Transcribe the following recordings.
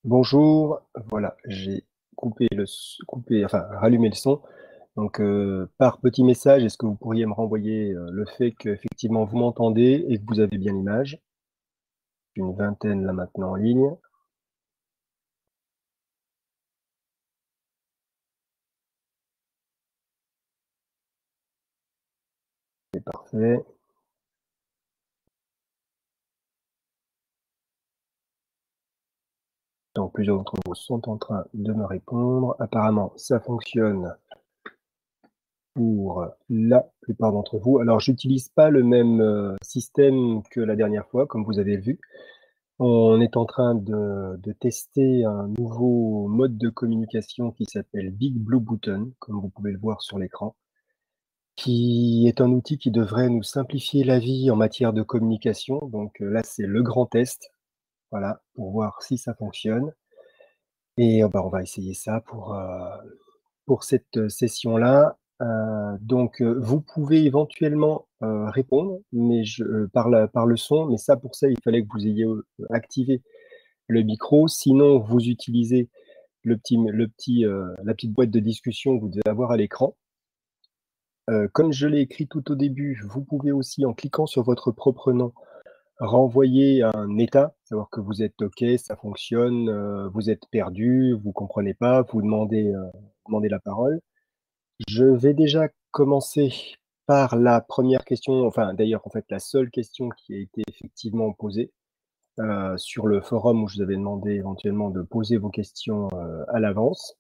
Bonjour, voilà, j'ai enfin rallumé le son. Donc, par petit message, est-ce que vous pourriez me renvoyer le fait qu'effectivement vous m'entendez et que vous avez bien l'image? Une vingtaine là maintenant en ligne, c'est parfait. Donc, plusieurs d'entre vous sont en train de me répondre. Apparemment, ça fonctionne pour la plupart d'entre vous. Alors, j'utilise pas le même système que la dernière fois, comme vous avez vu. On est en train de tester un nouveau mode de communication qui s'appelle Big Blue Button, comme vous pouvez le voir sur l'écran, qui est un outil qui devrait nous simplifier la vie en matière de communication. Donc là, c'est le grand test, voilà, pour voir si ça fonctionne. Et bah, on va essayer ça pour cette session-là. Donc, vous pouvez éventuellement répondre, mais par le son, mais ça, pour ça, il fallait que vous ayez activé le micro. Sinon, vous utilisez la petite boîte de discussion que vous devez avoir à l'écran. Comme je l'ai écrit tout au début, vous pouvez aussi, en cliquant sur votre propre nom, renvoyer un état, savoir que vous êtes OK, ça fonctionne, vous êtes perdu, vous comprenez pas, demandez la parole. Je vais déjà commencer par la première question, enfin d'ailleurs en fait la seule question qui a été effectivement posée sur le forum où je vous avais demandé éventuellement de poser vos questions à l'avance.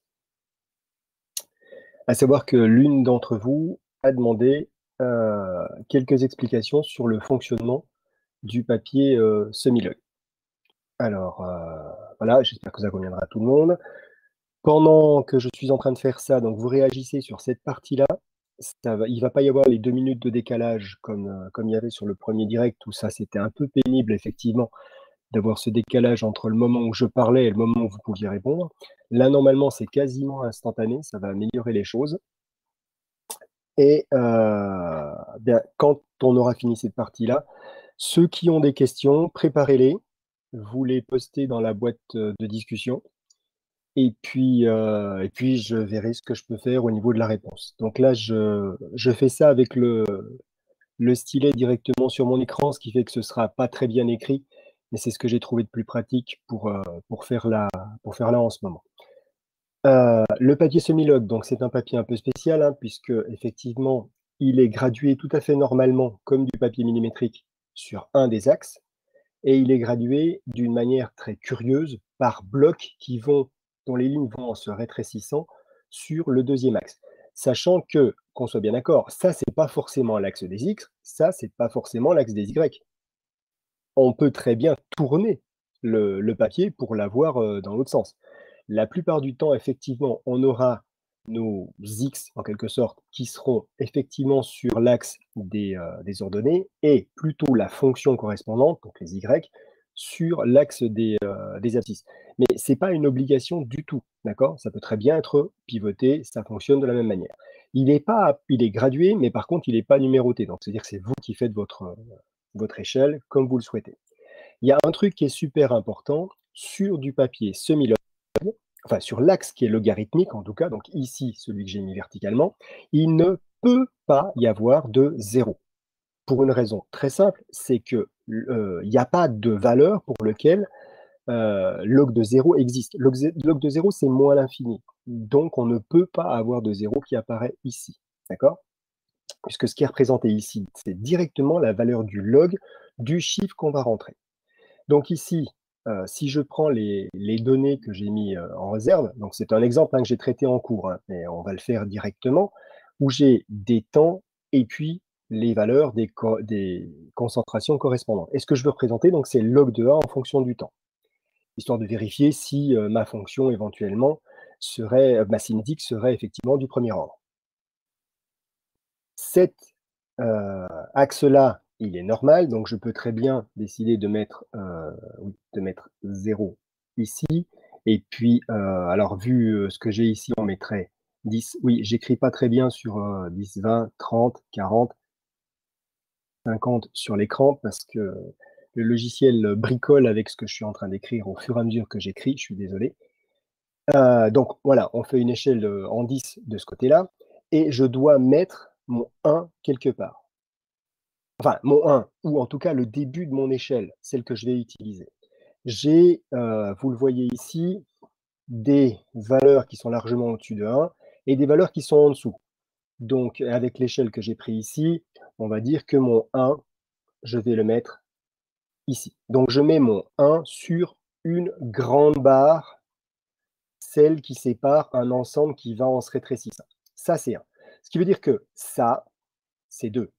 À savoir que l'une d'entre vous a demandé quelques explications sur le fonctionnement du papier semi-log. Alors voilà, j'espère que ça conviendra à tout le monde. Pendant que je suis en train de faire ça, donc vous réagissez sur cette partie-là. Il ne va pas y avoir les 2 minutes de décalage comme il y avait sur le premier direct, où ça c'était un peu pénible effectivement d'avoir ce décalage entre le moment où je parlais et le moment où vous pouviez répondre. Là, normalement, c'est quasiment instantané, ça va améliorer les choses. Et bien, quand on aura fini cette partie-là, ceux qui ont des questions, préparez-les, vous les postez dans la boîte de discussion, et puis je verrai ce que je peux faire au niveau de la réponse. Donc là, je fais ça avec le stylet directement sur mon écran, ce qui fait que ce ne sera pas très bien écrit, mais c'est ce que j'ai trouvé de plus pratique pour faire là en ce moment. Le papier semi-log, donc c'est un papier un peu spécial, hein, puisque effectivement, il est gradué tout à fait normalement, comme du papier millimétrique, sur un des axes, et il est gradué d'une manière très curieuse par blocs dont les lignes vont en se rétrécissant sur le deuxième axe. Sachant que, qu'on soit bien d'accord, ça, c'est pas forcément l'axe des X, ça, c'est pas forcément l'axe des Y. On peut très bien tourner le papier pour l'avoir dans l'autre sens. La plupart du temps, effectivement, on aura nos X, en quelque sorte, qui seront effectivement sur l'axe des ordonnées et plutôt la fonction correspondante, donc les Y, sur l'axe des abscisses. Mais ce n'est pas une obligation du tout, d'accord? Ça peut très bien être pivoté, ça fonctionne de la même manière. Il est gradué, mais par contre, il n'est pas numéroté. Donc, c'est-à-dire que c'est vous qui faites votre échelle comme vous le souhaitez. Il y a un truc qui est super important sur du papier semi-log, enfin sur l'axe qui est logarithmique en tout cas, donc ici celui que j'ai mis verticalement, il ne peut pas y avoir de zéro. Pour une raison très simple, c'est que il n'y a pas de valeur pour lequel log de zéro existe. Log de zéro, c'est moins l'infini. Donc on ne peut pas avoir de zéro qui apparaît ici. D'accord? Puisque ce qui est représenté ici, c'est directement la valeur du log du chiffre qu'on va rentrer. Donc ici, si je prends les données que j'ai mis en réserve, donc c'est un exemple que j'ai traité en cours, hein, mais on va le faire directement, où j'ai des temps et puis les valeurs des concentrations correspondantes. Et ce que je veux représenter, donc c'est log de A en fonction du temps, histoire de vérifier si ma fonction éventuellement ma cinétique serait effectivement du premier ordre. Cet axe-là, il est normal, donc je peux très bien décider de mettre 0 ici. Et puis, alors vu ce que j'ai ici, on mettrait 10. Oui, j'écris pas très bien sur 10, 20, 30, 40, 50 sur l'écran parce que le logiciel bricole avec ce que je suis en train d'écrire au fur et à mesure que j'écris, je suis désolé. Donc voilà, on fait une échelle, en 10 de ce côté-là et je dois mettre mon 1 quelque part. Enfin, mon 1 ou en tout cas le début de mon échelle, celle que je vais utiliser. J'ai, vous le voyez ici, des valeurs qui sont largement au-dessus de 1 et des valeurs qui sont en dessous. Donc avec l'échelle que j'ai pris ici, on va dire que mon 1, je vais le mettre ici. Donc je mets mon 1 sur une grande barre, celle qui sépare un ensemble qui va en se rétrécissant. Ça, c'est 1. Ce qui veut dire que ça, c'est 2.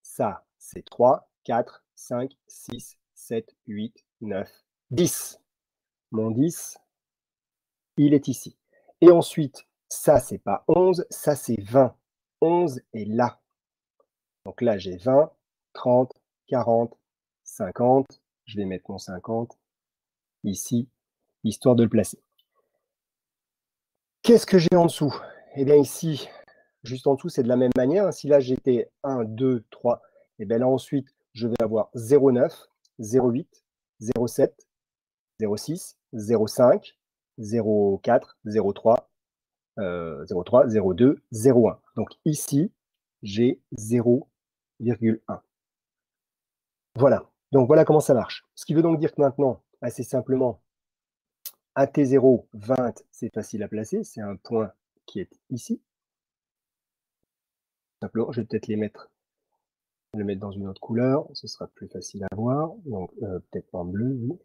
Ça, c'est 3, 4, 5, 6, 7, 8, 9, 10. Mon 10, il est ici. Et ensuite, ça, c'est pas 11, ça, c'est 20. 11 est là. Donc là, j'ai 20, 30, 40, 50. Je vais mettre mon 50 ici, histoire de le placer. Qu'est-ce que j'ai en dessous? Eh bien ici, juste en dessous, c'est de la même manière. Si là, j'étais 1, 2, 3, et bien là, ensuite, je vais avoir 0,9, 0,8, 0,7, 0,6, 0,5, 0,4, 0,3, 0,3, 0,2, 0,1. Donc ici, j'ai 0,1. Voilà. Donc voilà comment ça marche. Ce qui veut donc dire que maintenant, assez simplement, à T0, 20, c'est facile à placer. C'est un point qui est ici. Simplement, je vais peut-être le mettre dans une autre couleur. Ce sera plus facile à voir. Donc peut-être en bleu, oui.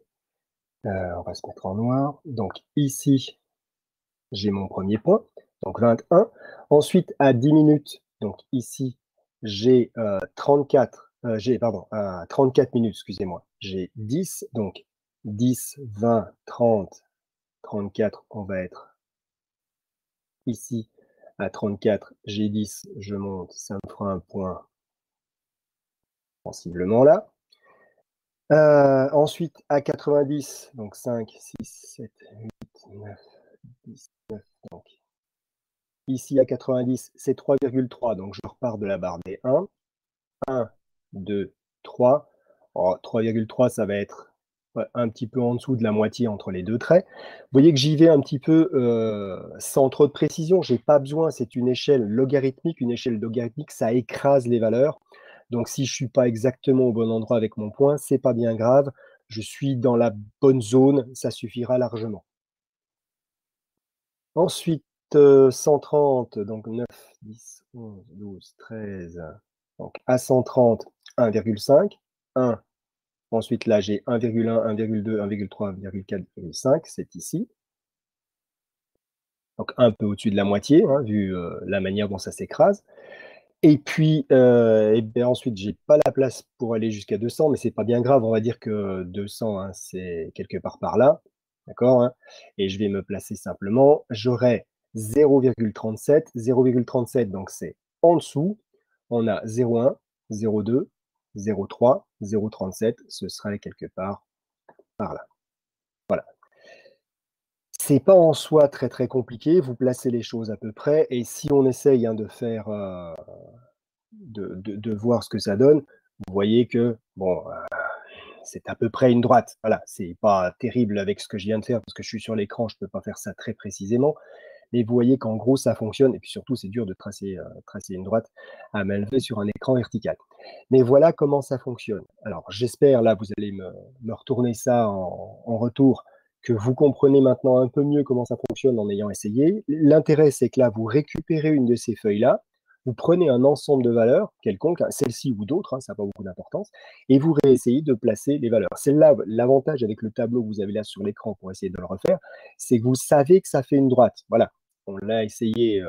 On va se mettre en noir. Donc ici, j'ai mon premier point. Donc 21. Ensuite, à 10 minutes, donc ici, j'ai 34. À 34 minutes, excusez-moi. J'ai 10. Donc 10, 20, 30, 34, on va être ici. À 34, j'ai 10, je monte, ça me fera un point sensiblement là. Ensuite, à 90, donc 5, 6, 7, 8, 9, 10, 9, donc ici à 90, c'est 3,3, donc je repars de la barre des 1. 1, 2, 3. 3,3, ça va être un petit peu en dessous de la moitié entre les deux traits. Vous voyez que j'y vais un petit peu sans trop de précision. Je n'ai pas besoin, c'est une échelle logarithmique. Une échelle logarithmique, ça écrase les valeurs. Donc si je ne suis pas exactement au bon endroit avec mon point, ce n'est pas bien grave. Je suis dans la bonne zone, ça suffira largement. Ensuite, 130, donc 9, 10, 11, 12, 13. Donc à 130, 1,5, 1. Ensuite, là, j'ai 1,1, 1,2, 1,3, 1,4, 1,5, c'est ici. Donc un peu au-dessus de la moitié, hein, vu la manière dont ça s'écrase. Et puis, et bien ensuite, j'ai pas la place pour aller jusqu'à 200, mais c'est pas bien grave. On va dire que 200, hein, c'est quelque part par là, d'accord, hein. Et je vais me placer simplement. J'aurai 0,37. 0,37, donc c'est en dessous. On a 0,1, 0,2, 0,3, 0,37. Ce serait quelque part par là. Voilà. C'est pas en soi très, très compliqué. Vous placez les choses à peu près et si on essaye, hein, de faire, de voir ce que ça donne, vous voyez que, bon, c'est à peu près une droite. Voilà, c'est pas terrible avec ce que je viens de faire parce que je suis sur l'écran, je peux pas faire ça très précisément. Mais vous voyez qu'en gros, ça fonctionne et puis surtout, c'est dur de tracer, tracer une droite à main levée sur un écran vertical. Mais voilà comment ça fonctionne. Alors j'espère, là, vous allez me retourner ça en retour, que vous comprenez maintenant un peu mieux comment ça fonctionne en ayant essayé. L'intérêt, c'est que là, vous récupérez une de ces feuilles-là, vous prenez un ensemble de valeurs, quelconque, hein, celle-ci ou d'autres, hein, ça n'a pas beaucoup d'importance, et vous réessayez de placer les valeurs. C'est là l'avantage avec le tableau que vous avez là sur l'écran pour essayer de le refaire, c'est que vous savez que ça fait une droite. Voilà, on l'a essayé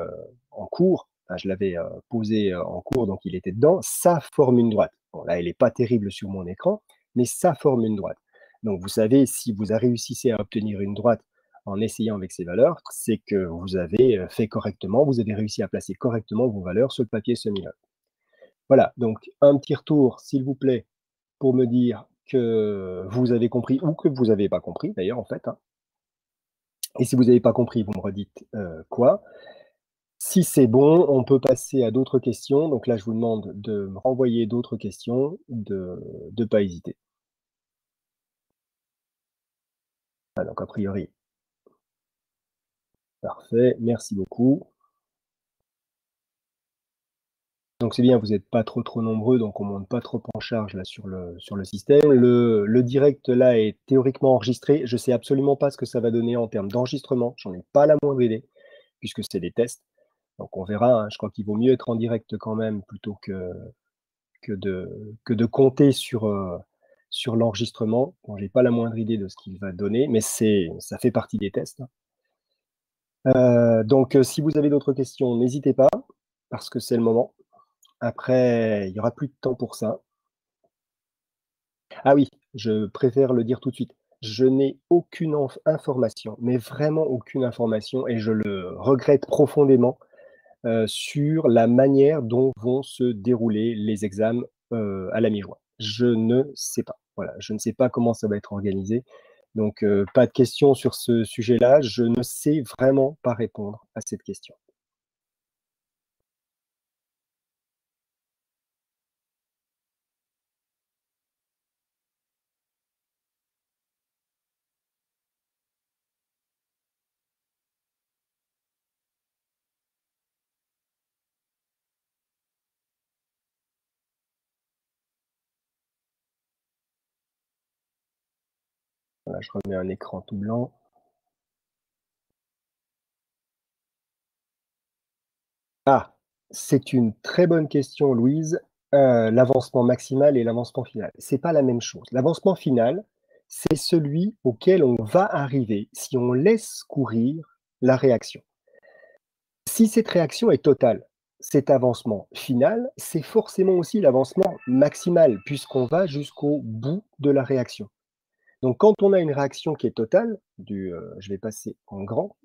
en cours, enfin, je l'avais posé en cours, donc il était dedans, ça forme une droite. Bon, là, elle n'est pas terrible sur mon écran, mais ça forme une droite. Donc vous savez, si vous réussissez à obtenir une droite en essayant avec ces valeurs, c'est que vous avez fait correctement, vous avez réussi à placer correctement vos valeurs sur le papier semi-log. Voilà, donc un petit retour, s'il vous plaît, pour me dire que vous avez compris ou que vous n'avez pas compris, d'ailleurs, en fait, hein. Et si vous n'avez pas compris, vous me redites quoi. Si c'est bon, on peut passer à d'autres questions. Donc là, je vous demande de me renvoyer d'autres questions, de ne pas hésiter. Ah, donc a priori, parfait, merci beaucoup. Donc c'est bien, vous êtes pas trop nombreux, donc on monte pas trop en charge là sur le système. Le direct là est théoriquement enregistré. Je sais absolument pas ce que ça va donner en termes d'enregistrement, j'en ai pas la moindre idée, puisque c'est des tests. Donc on verra, hein. Je crois qu'il vaut mieux être en direct quand même plutôt que de compter sur l'enregistrement. Bon, j'ai pas la moindre idée de ce qu'il va donner, mais ça fait partie des tests, hein. Donc si vous avez d'autres questions, n'hésitez pas, parce que c'est le moment. Après, il y aura plus de temps pour ça. Ah oui, je préfère le dire tout de suite. Je n'ai aucune information, mais vraiment aucune information et je le regrette profondément, sur la manière dont vont se dérouler les examens, à la mi-juin. Je ne sais pas. Voilà, je ne sais pas comment ça va être organisé. Donc, pas de questions sur ce sujet-là. Je ne sais vraiment pas répondre à cette question. Voilà, je remets un écran tout blanc. Ah! C'est une très bonne question, Louise. L'avancement maximal et l'avancement final. C'est pas la même chose. L'avancement final, c'est celui auquel on va arriver si on laisse courir la réaction. Si cette réaction est totale, cet avancement final, c'est forcément aussi l'avancement maximal puisqu'on va jusqu'au bout de la réaction. Donc quand on a une réaction qui est totale, je vais passer en grand,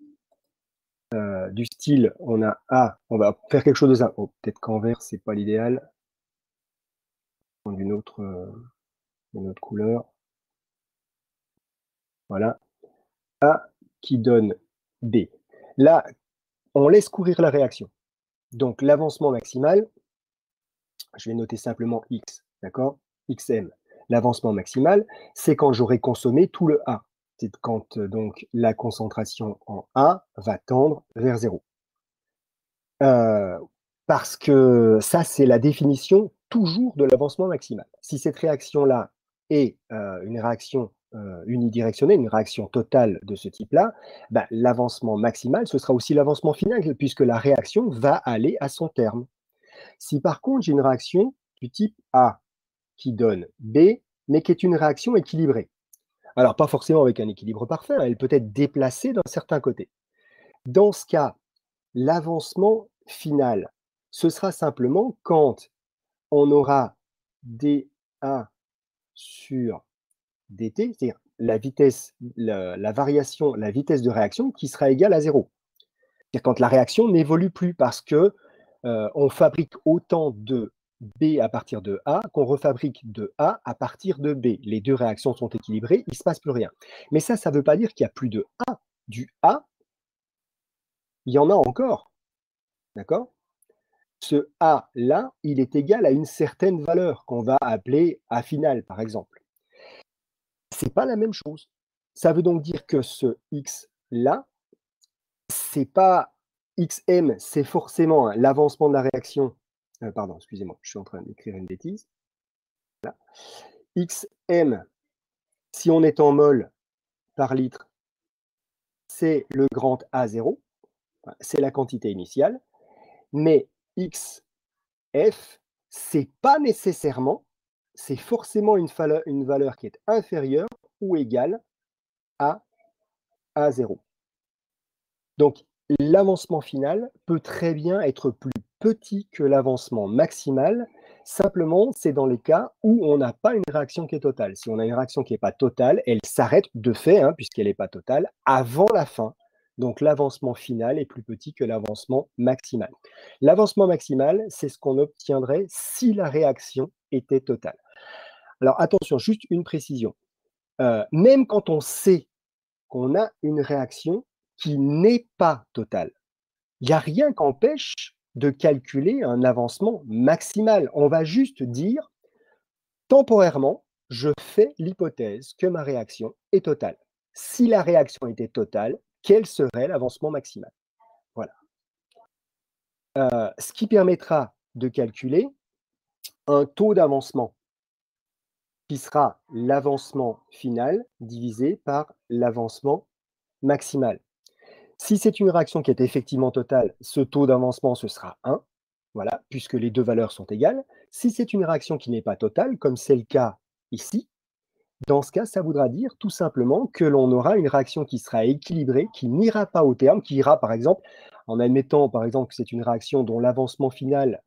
du style, on a A, on va faire quelque chose de ça. Oh, peut-être qu'en vert, c'est pas l'idéal. Prendre une autre couleur. Voilà. A qui donne B. Là, on laisse courir la réaction. Donc l'avancement maximal, je vais noter simplement X, d'accord? XM. L'avancement maximal, c'est quand j'aurai consommé tout le A. C'est quand donc la concentration en A va tendre vers 0. Heu, Parce que ça, c'est la définition toujours de l'avancement maximal. Si cette réaction-là est, une réaction, unidirectionnelle, une réaction totale de ce type-là, bah, l'avancement maximal, ce sera aussi l'avancement final puisque la réaction va aller à son terme. Si par contre, j'ai une réaction du type A qui donne B, mais qui est une réaction équilibrée. Alors pas forcément avec un équilibre parfait, hein, elle peut être déplacée d'un certain côté. Dans ce cas, l'avancement final, ce sera simplement quand on aura dA sur dt, c'est-à-dire la vitesse, la variation, la vitesse de réaction qui sera égale à 0. C'est-à-dire quand la réaction n'évolue plus parce que on fabrique autant de B à partir de A qu'on refabrique de A à partir de B. Les deux réactions sont équilibrées, il ne se passe plus rien. Mais ça ne veut pas dire qu'il n'y a plus de A. Du A, il y en a encore. D'accord? Ce A-là, il est égal à une certaine valeur qu'on va appeler A final, par exemple. C'est pas la même chose. Ça veut donc dire que ce X-là, c'est pas XM, c'est forcément hein, l'avancement de la réaction. Pardon, excusez-moi, je suis en train d'écrire une bêtise. XM, si on est en mol par litre, c'est le grand A0, c'est la quantité initiale, mais XF, c'est pas nécessairement, c'est forcément une valeur qui est inférieure ou égale à A0. Donc, l'avancement final peut très bien être plus petit que l'avancement maximal. Simplement, c'est dans les cas où on n'a pas une réaction qui est totale. Si on a une réaction qui n'est pas totale, elle s'arrête de fait, hein, puisqu'elle n'est pas totale, avant la fin. Donc, l'avancement final est plus petit que l'avancement maximal. L'avancement maximal, c'est ce qu'on obtiendrait si la réaction était totale. Alors, attention, juste une précision. Même quand on sait qu'on a une réaction qui n'est pas totale. Il n'y a rien qu'empêche de calculer un avancement maximal. On va juste dire, temporairement, je fais l'hypothèse que ma réaction est totale. Si la réaction était totale, quel serait l'avancement maximal? Voilà. Ce qui permettra de calculer un taux d'avancement qui sera l'avancement final divisé par l'avancement maximal. Si c'est une réaction qui est effectivement totale, ce taux d'avancement, ce sera 1, voilà, puisque les 2 valeurs sont égales. Si c'est une réaction qui n'est pas totale, comme c'est le cas ici, dans ce cas, ça voudra dire tout simplement que l'on aura une réaction qui sera équilibrée, qui n'ira pas au terme, qui ira par exemple, en admettant par exemple que c'est une réaction dont l'avancement final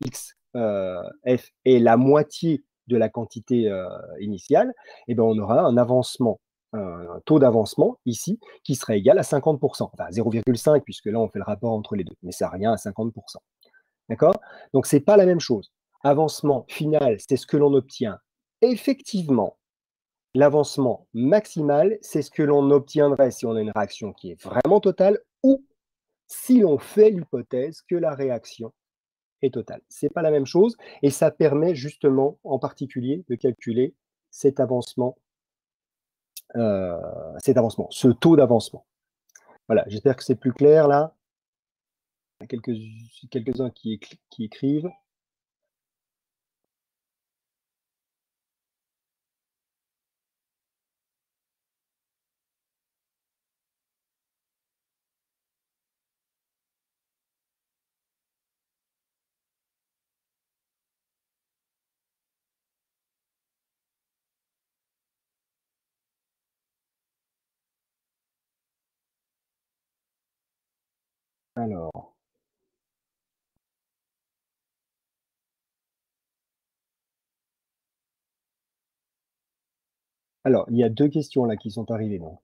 X, F est la moitié de la quantité initiale, et bien on aura un avancement, un taux d'avancement ici qui sera égal à 50%, enfin 0,5 puisque là on fait le rapport entre les deux, mais ça n'a rien à 50%. D'accord? Donc c'est pas la même chose. Avancement final, c'est ce que l'on obtient effectivement. L'avancement maximal, c'est ce que l'on obtiendrait si on a une réaction qui est vraiment totale ou si l'on fait l'hypothèse que la réaction est totale. Ce n'est pas la même chose et ça permet justement, en particulier, de calculer cet avancement, ce taux d'avancement. Voilà, j'espère que c'est plus clair là. Il y a quelques-uns qui écrivent. Alors, il y a deux questions là qui sont arrivées donc.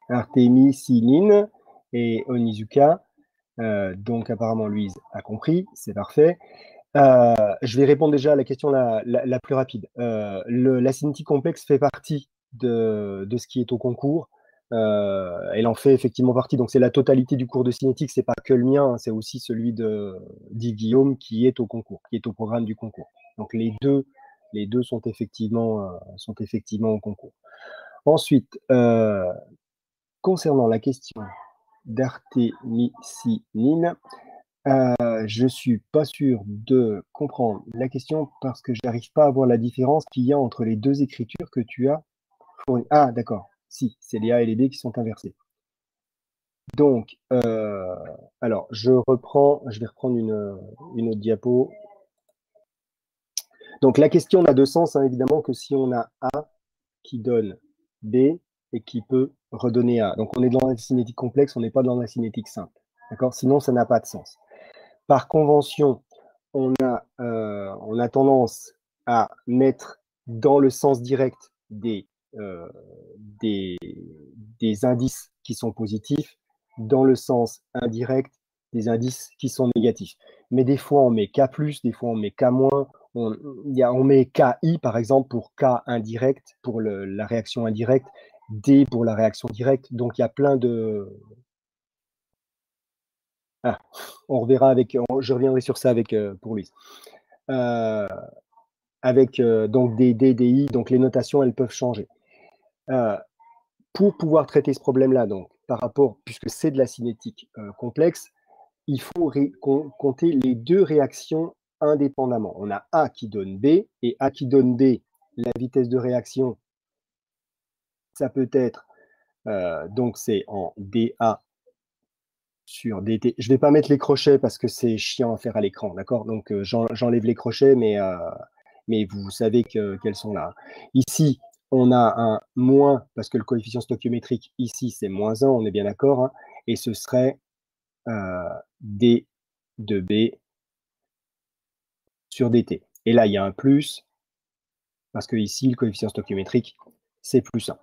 Artémis Sinine et Onizuka. Donc apparemment Louise a compris, c'est parfait. Je vais répondre déjà à la question la plus rapide. La cinétique complexe fait partie de ce qui est au concours. Elle en fait effectivement partie. Donc c'est la totalité du cours de cinétique, c'est pas que le mien, hein, c'est aussi celui d'Yves Guillaume qui est au concours, qui est au programme du concours. Donc les deux sont effectivement au concours. Ensuite, concernant la question d'artémisinine, je suis pas sûr de comprendre la question parce que j'arrive pas à voir la différence qu'il y a entre les deux écritures que tu as fournies. Ah, d'accord. Si, c'est les A et les B qui sont inversés. Donc, alors, je vais reprendre une autre diapo. Donc, la question n'a de sens, hein, évidemment, que si on a A qui donne B et qui peut redonner A. Donc, on est dans la cinétique complexe, on n'est pas dans la cinétique simple. D'accord? Sinon, ça n'a pas de sens. Par convention, on a tendance à mettre dans le sens direct euh, des, des indices qui sont positifs, dans le sens indirect des indices qui sont négatifs. Mais des fois, on met K+, des fois, on met K-, on met KI, par exemple, pour K indirect, pour la réaction indirecte, D pour la réaction directe. Donc, il y a plein de... Ah, on reverra je reviendrai sur ça pour Louise. Avec donc des D, des I, donc les notations, elles peuvent changer. Pour pouvoir traiter ce problème-là, donc, par rapport, puisque c'est de la cinétique complexe, il faut compter les deux réactions indépendamment. On a A qui donne B, et A qui donne B, la vitesse de réaction, ça peut être, donc c'est en dA sur dt. Je ne vais pas mettre les crochets parce que c'est chiant à faire à l'écran, d'accord? Donc j'enlève les crochets, mais vous savez qu'elles sont là. Ici, on a un moins, parce que le coefficient stoichiométrique, ici, c'est moins 1, on est bien d'accord, hein, et ce serait d de b sur dt. Et là, il y a un plus, parce que ici, le coefficient stoichiométrique, c'est plus 1.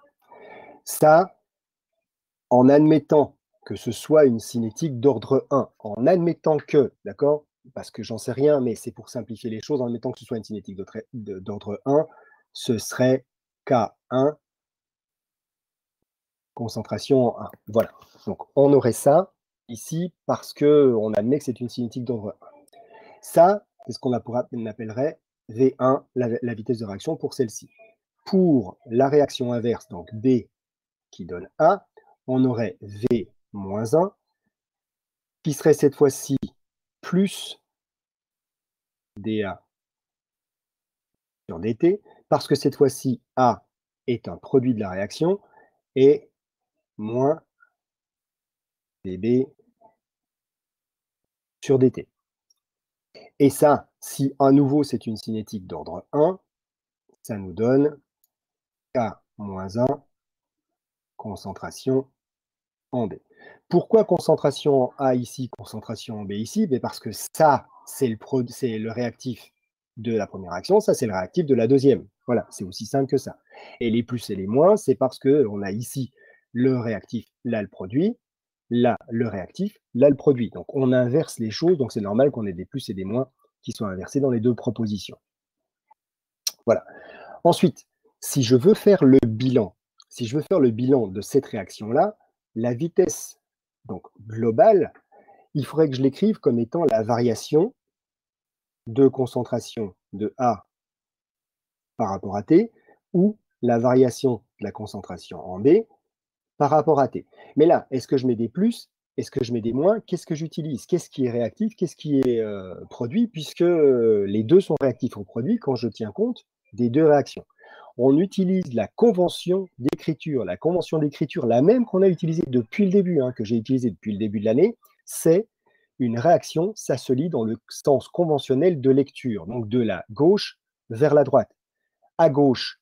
Ça, en admettant que ce soit une cinétique d'ordre 1, en admettant que, d'accord, parce que j'en sais rien, mais c'est pour simplifier les choses, en admettant que ce soit une cinétique d'ordre 1, ce serait K1, concentration en 1. Voilà. Donc, on aurait ça ici parce qu'on admet que c'est une cinétique d'ordre 1. Ça, c'est ce qu'on appellerait V1, la vitesse de réaction pour celle-ci. pour la réaction inverse, donc B qui donne A, on aurait V moins 1, qui serait cette fois-ci plus dA sur dt, parce que cette fois-ci, A est un produit de la réaction, et moins dB sur dt. Et ça, si à nouveau c'est une cinétique d'ordre 1, ça nous donne K moins 1 concentration en B. Pourquoi concentration en A ici, concentration en B ici? Parce que ça, c'est le réactif de la première réaction, ça c'est le réactif de la deuxième. Voilà, c'est aussi simple que ça. Et les plus et les moins, c'est parce qu'on a ici le réactif, là le produit, là le réactif, là le produit. Donc on inverse les choses, donc c'est normal qu'on ait des plus et des moins qui soient inversés dans les deux propositions. Voilà. Ensuite, si je veux faire le bilan, de cette réaction-là, la vitesse donc globale, il faudrait que je l'écrive comme étant la variation de concentration de A par rapport à T, ou la variation de la concentration en B par rapport à T. Mais là, est-ce que je mets des plus? Est-ce que je mets des moins? Qu'est-ce que j'utilise? Qu'est-ce qui est réactif? Qu'est-ce qui est produit? Puisque les deux sont réactifs ou produits quand je tiens compte des deux réactions. On utilise la convention d'écriture. La convention d'écriture, la même qu'on a utilisée depuis le début, que j'ai utilisée depuis le début de l'année, c'est une réaction, ça se lit dans le sens conventionnel de lecture, donc de la gauche vers la droite. À gauche,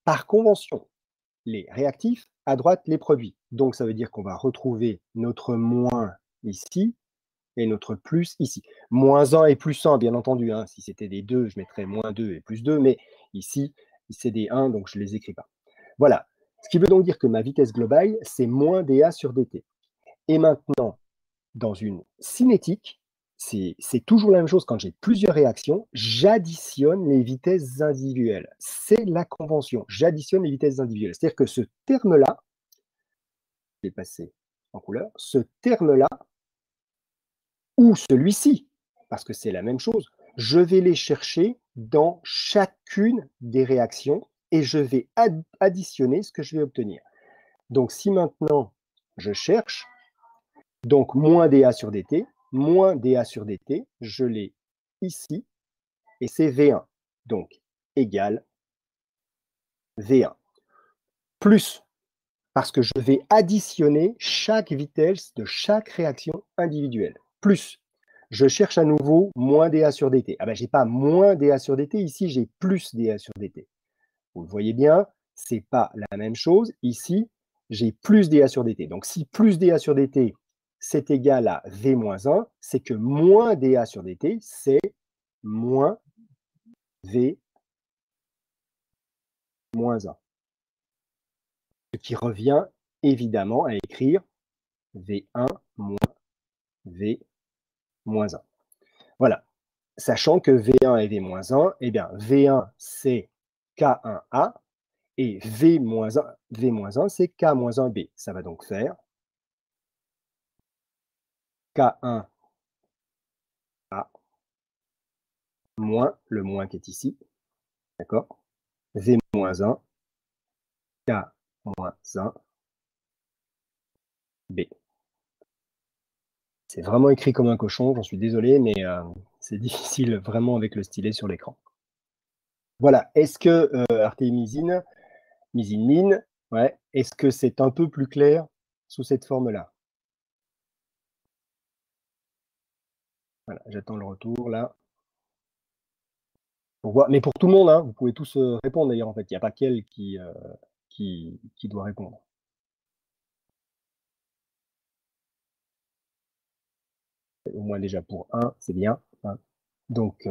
par convention, les réactifs, à droite, les produits. Donc, ça veut dire qu'on va retrouver notre moins ici et notre plus ici. Moins 1 et plus 1, bien entendu. Si c'était des 2, je mettrais moins 2 et plus 2, mais ici, c'est des 1, donc je ne les écris pas. Voilà. Ce qui veut donc dire que ma vitesse globale, c'est moins dA sur dt. Et maintenant, dans une cinétique, c'est toujours la même chose quand j'ai plusieurs réactions, j'additionne les vitesses individuelles. C'est la convention, j'additionne les vitesses individuelles. C'est-à-dire que ce terme-là, je vais passer en couleur, ce terme-là, ou celui-ci, parce que c'est la même chose, je vais les chercher dans chacune des réactions et je vais additionner ce que je vais obtenir. Donc si maintenant je cherche, donc moins dA sur dt, moins dA sur dt, je l'ai ici, et c'est V1. Donc, égal V1. Plus, parce que je vais additionner chaque vitesse de chaque réaction individuelle. Plus, je cherche à nouveau moins dA sur dt. Je n'ai pas moins dA sur dt, ici j'ai plus dA sur dt. Vous le voyez bien, ce n'est pas la même chose. Ici, j'ai plus dA sur dt. Donc si plus dA sur dt, c'est égal à V moins 1, c'est que moins dA sur dt, c'est moins V moins 1. Ce qui revient évidemment à écrire V1 moins V moins 1. Voilà. Sachant que V1 et V moins 1, eh bien, V1, c'est K1A, et V moins 1, c'est K moins 1B. Ça va donc faire K1A moins le moins qui est ici, d'accord? V moins 1, K moins 1, B. C'est vraiment écrit comme un cochon, j'en suis désolé, mais c'est difficile vraiment avec le stylet sur l'écran. Voilà, est-ce que artémisine, misinine, ouais, est-ce que c'est un peu plus clair sous cette forme-là? Voilà, j'attends le retour là. Pour voir, mais pour tout le monde, vous pouvez tous répondre d'ailleurs en fait, il n'y a pas qu'elle qui doit répondre. Au moins déjà pour un, c'est bien. Donc,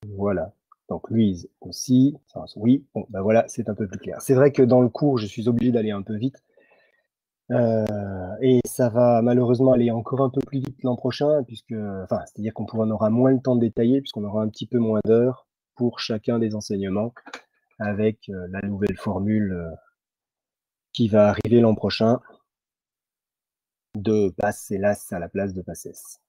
voilà. Donc Louise aussi, oui, bon, voilà, c'est un peu plus clair. C'est vrai que dans le cours, je suis obligé d'aller un peu vite. Et ça va malheureusement aller encore un peu plus vite l'an prochain, c'est-à-dire qu'on aura moins le temps de détailler, puisqu'on aura un petit peu moins d'heures pour chacun des enseignements, avec la nouvelle formule qui va arriver l'an prochain. de passes à la place de passes.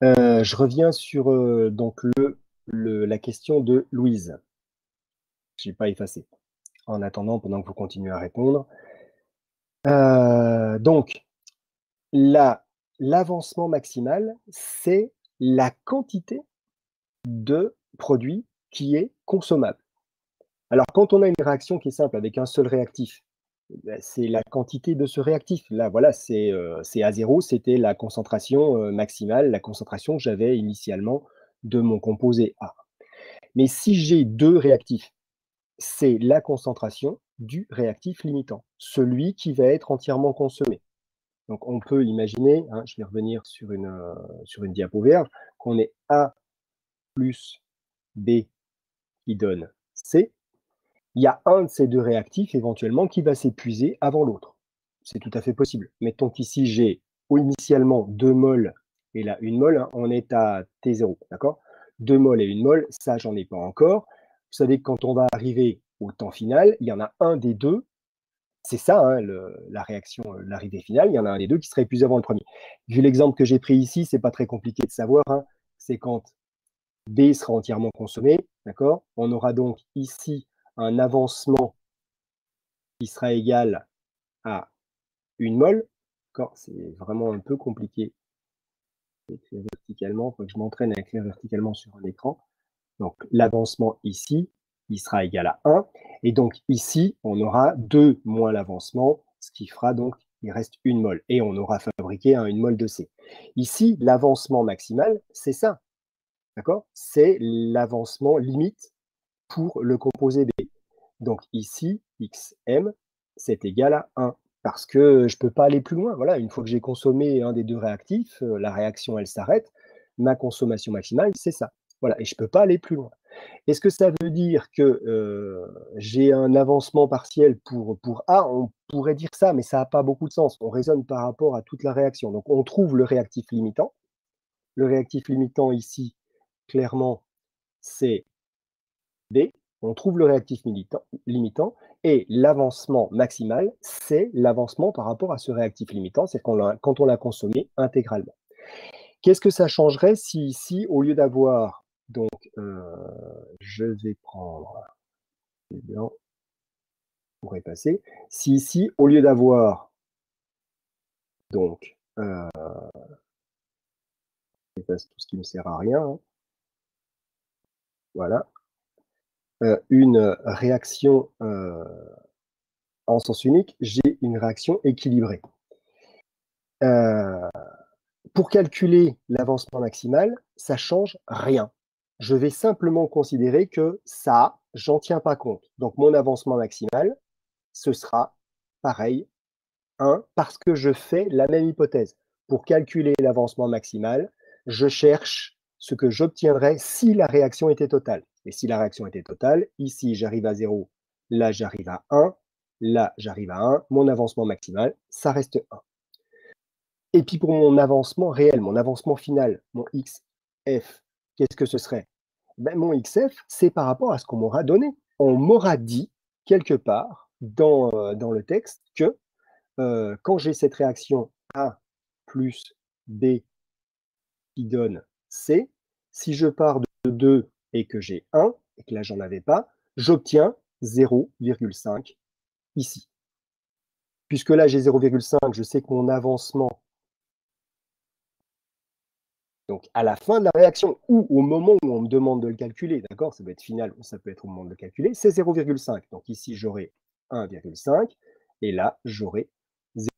Je reviens sur donc la question de Louise. Je n'ai pas effacé. En attendant, pendant que vous continuez à répondre. Donc, l'avancement maximal, c'est la quantité de produit qui est consommable. Alors, quand on a une réaction qui est simple avec un seul réactif, c'est la quantité de ce réactif. Là, voilà, c'est A0, c'était la concentration maximale, la concentration que j'avais initialement de mon composé A. Mais si j'ai deux réactifs, c'est la concentration du réactif limitant, celui qui va être entièrement consommé. Donc, on peut imaginer, hein, je vais revenir sur une diapo vierge, qu'on ait A plus B qui donne C. Il y a un de ces deux réactifs éventuellement qui va s'épuiser avant l'autre. C'est tout à fait possible. Mettons qu'ici, j'ai initialement 2 moles et là 1 mole, hein, on est à T0, d'accord? 2 moles et 1 mole, ça, j'en ai pas encore. Vous savez que quand on va arriver au temps final, il y en a un des deux, c'est ça, hein, la réaction, l'arrivée finale, il y en a un des deux qui serait épuisé avant le premier. Vu l'exemple que j'ai pris ici, c'est pas très compliqué de savoir, hein, c'est quand B sera entièrement consommé, d'accord? On aura donc ici un avancement qui sera égal à 1 mole, d'accord? C'est vraiment un peu compliqué d'écrire verticalement, il faut que je m'entraîne à écrire verticalement sur un écran. Donc l'avancement ici, il sera égal à 1. Et donc ici, on aura 2 moins l'avancement, ce qui fera donc, il reste 1 mole. Et on aura fabriqué un 1 mole de C. Ici, l'avancement maximal, c'est ça. D'accord? C'est l'avancement limite pour le composé B. Donc ici, xm, c'est égal à 1. Parce que je ne peux pas aller plus loin. Voilà, une fois que j'ai consommé un des deux réactifs, la réaction, elle s'arrête. Ma consommation maximale, c'est ça. Voilà, et je ne peux pas aller plus loin. Est-ce que ça veut dire que j'ai un avancement partiel pour A? On pourrait dire ça, mais ça n'a pas beaucoup de sens. On raisonne par rapport à toute la réaction. Donc on trouve le réactif limitant. Le réactif limitant ici, clairement, c'est B. On trouve le réactif limitant et l'avancement maximal, c'est l'avancement par rapport à ce réactif limitant, c'est quand on l'a consommé intégralement. Qu'est-ce que ça changerait si ici, au lieu d'avoir, donc je vais prendre, c'est bien, on pourrait passer, si ici, au lieu d'avoir, donc, j'efface tout ce qui ne sert à rien, hein, voilà, une réaction en sens unique, j'ai une réaction équilibrée. Pour calculer l'avancement maximal, ça change rien. Je vais simplement considérer que ça, j'en tiens pas compte. Donc mon avancement maximal, ce sera pareil, 1, parce que je fais la même hypothèse. Pour calculer l'avancement maximal, je cherche ce que j'obtiendrais si la réaction était totale. Et si la réaction était totale, ici j'arrive à 0, là j'arrive à 1, là j'arrive à 1, mon avancement maximal, ça reste 1. Et puis pour mon avancement réel, mon avancement final, mon XF, qu'est-ce que ce serait? Ben, mon XF, c'est par rapport à ce qu'on m'aura donné. On m'aura dit quelque part dans le texte que quand j'ai cette réaction A plus B qui donne C, si je pars de 2 et que j'ai 1, et que là j'en avais pas, j'obtiens 0,5 ici. Puisque là j'ai 0,5, je sais que mon avancement, donc à la fin de la réaction ou au moment où on me demande de le calculer, d'accord, ça peut être final ou ça peut être au moment de le calculer, c'est 0,5. Donc ici j'aurai 1,5 et là j'aurai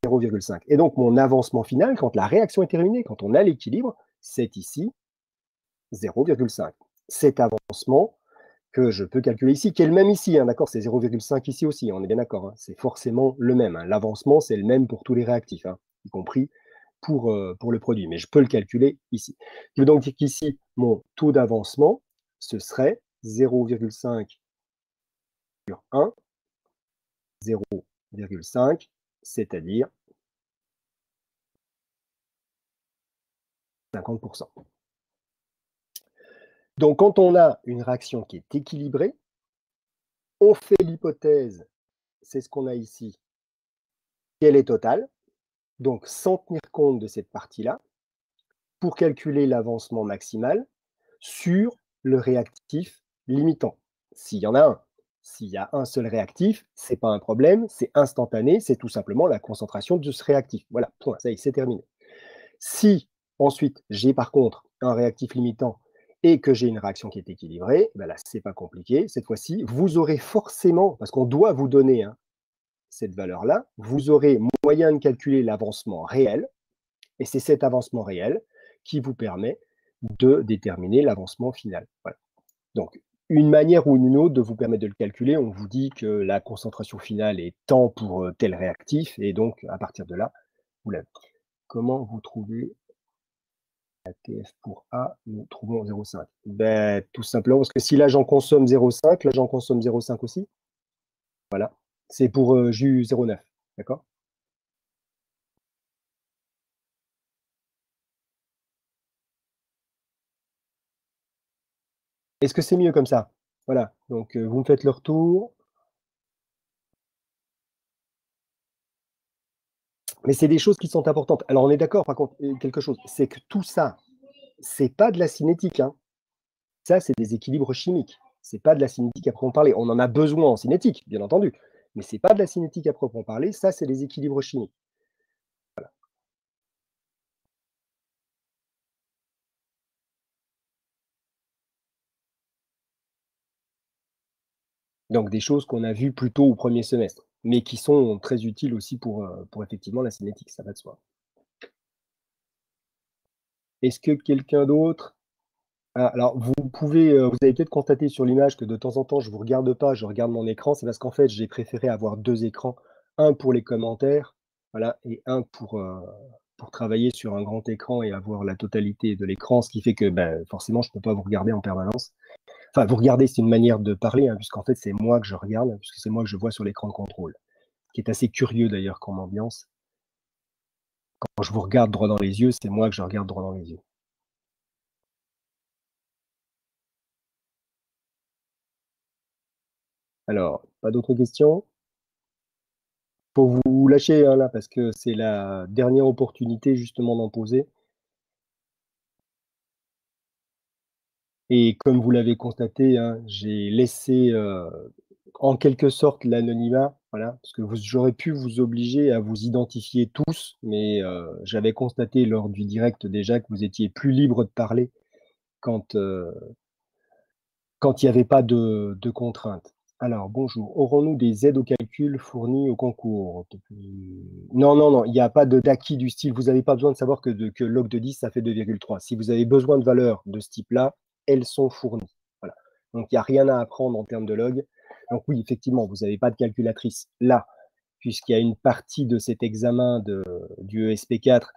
0,5. Et donc mon avancement final, quand la réaction est terminée, quand on a l'équilibre, c'est ici 0,5. Cet avancement que je peux calculer ici, qui est le même ici, hein, d'accord, c'est 0,5 ici aussi, on est bien d'accord, hein, c'est forcément le même. Hein. L'avancement, c'est le même pour tous les réactifs, hein, y compris pour le produit, mais je peux le calculer ici. Je veux donc dire qu'ici, mon taux d'avancement, ce serait 0,5 sur 1, 0,5, c'est-à-dire 50%. Donc, quand on a une réaction qui est équilibrée, on fait l'hypothèse, c'est ce qu'on a ici, qu'elle est totale, donc sans tenir compte de cette partie-là, pour calculer l'avancement maximal sur le réactif limitant, s'il y en a un. S'il y a un seul réactif, c'est pas un problème, c'est instantané, c'est tout simplement la concentration de ce réactif. Voilà, point, ça y est, c'est terminé. Si ensuite j'ai par contre un réactif limitant et que j'ai une réaction qui est équilibrée, ben là, c'est pas compliqué. Cette fois-ci, vous aurez forcément, parce qu'on doit vous donner hein, cette valeur-là, vous aurez moyen de calculer l'avancement réel, et c'est cet avancement réel qui vous permet de déterminer l'avancement final. Voilà. Donc, une manière ou une autre de vous permettre de le calculer, on vous dit que la concentration finale est tant pour tel réactif, et donc à partir de là, vous l'avez. Comment vous trouvez la TF pour A, nous trouvons 0,5? Ben, tout simplement parce que si là j'en consomme 0,5, là j'en consomme 0,5 aussi. Voilà. C'est pour Ju 0,9. D'accord? Est-ce que c'est mieux comme ça? Voilà. Donc, vous me faites le retour. Mais c'est des choses qui sont importantes. Alors, on est d'accord, par contre, quelque chose, c'est que tout ça, c'est pas de la cinétique, hein. Ça, c'est des équilibres chimiques. C'est pas de la cinétique à proprement parler. On en a besoin en cinétique, bien entendu, mais c'est pas de la cinétique à proprement parler. Ça, c'est des équilibres chimiques. Donc des choses qu'on a vues plutôt au premier semestre, mais qui sont très utiles aussi pour effectivement la cinétique, ça va de soi. Est-ce que quelqu'un d'autre alors vous pouvez, vous avez peut-être constaté sur l'image que de temps en temps, je vous regarde pas, je regarde mon écran. C'est parce qu'en fait, j'ai préféré avoir 2 écrans, un pour les commentaires, voilà, et un pour travailler sur un grand écran et avoir la totalité de l'écran, ce qui fait que, ben, forcément, je peux pas vous regarder en permanence. Enfin, vous regarder, c'est une manière de parler, hein, puisqu'en fait, c'est moi que je regarde, puisque c'est moi que je vois sur l'écran de contrôle. Qui est assez curieux d'ailleurs comme ambiance. Quand je vous regarde droit dans les yeux, c'est moi que je regarde droit dans les yeux. Alors, pas d'autres questions? Faut vous lâcher hein, là, parce que c'est la dernière opportunité justement d'en poser. Et comme vous l'avez constaté, hein, j'ai laissé en quelque sorte l'anonymat, voilà, parce que j'aurais pu vous obliger à vous identifier tous, mais j'avais constaté lors du direct déjà que vous étiez plus libre de parler quand, quand il n'y avait pas de contraintes. Alors, bonjour. Aurons-nous des aides au calcul fournies au concours? Non, non, non, il n'y a pas d'acquis du style. Vous n'avez pas besoin de savoir que log de 10, ça fait 2,3. Si vous avez besoin de valeurs de ce type-là, elles sont fournies. Voilà. Donc, il n'y a rien à apprendre en termes de log. Donc, oui, effectivement, vous n'avez pas de calculatrice là, puisqu'il y a une partie de cet examen du ESP4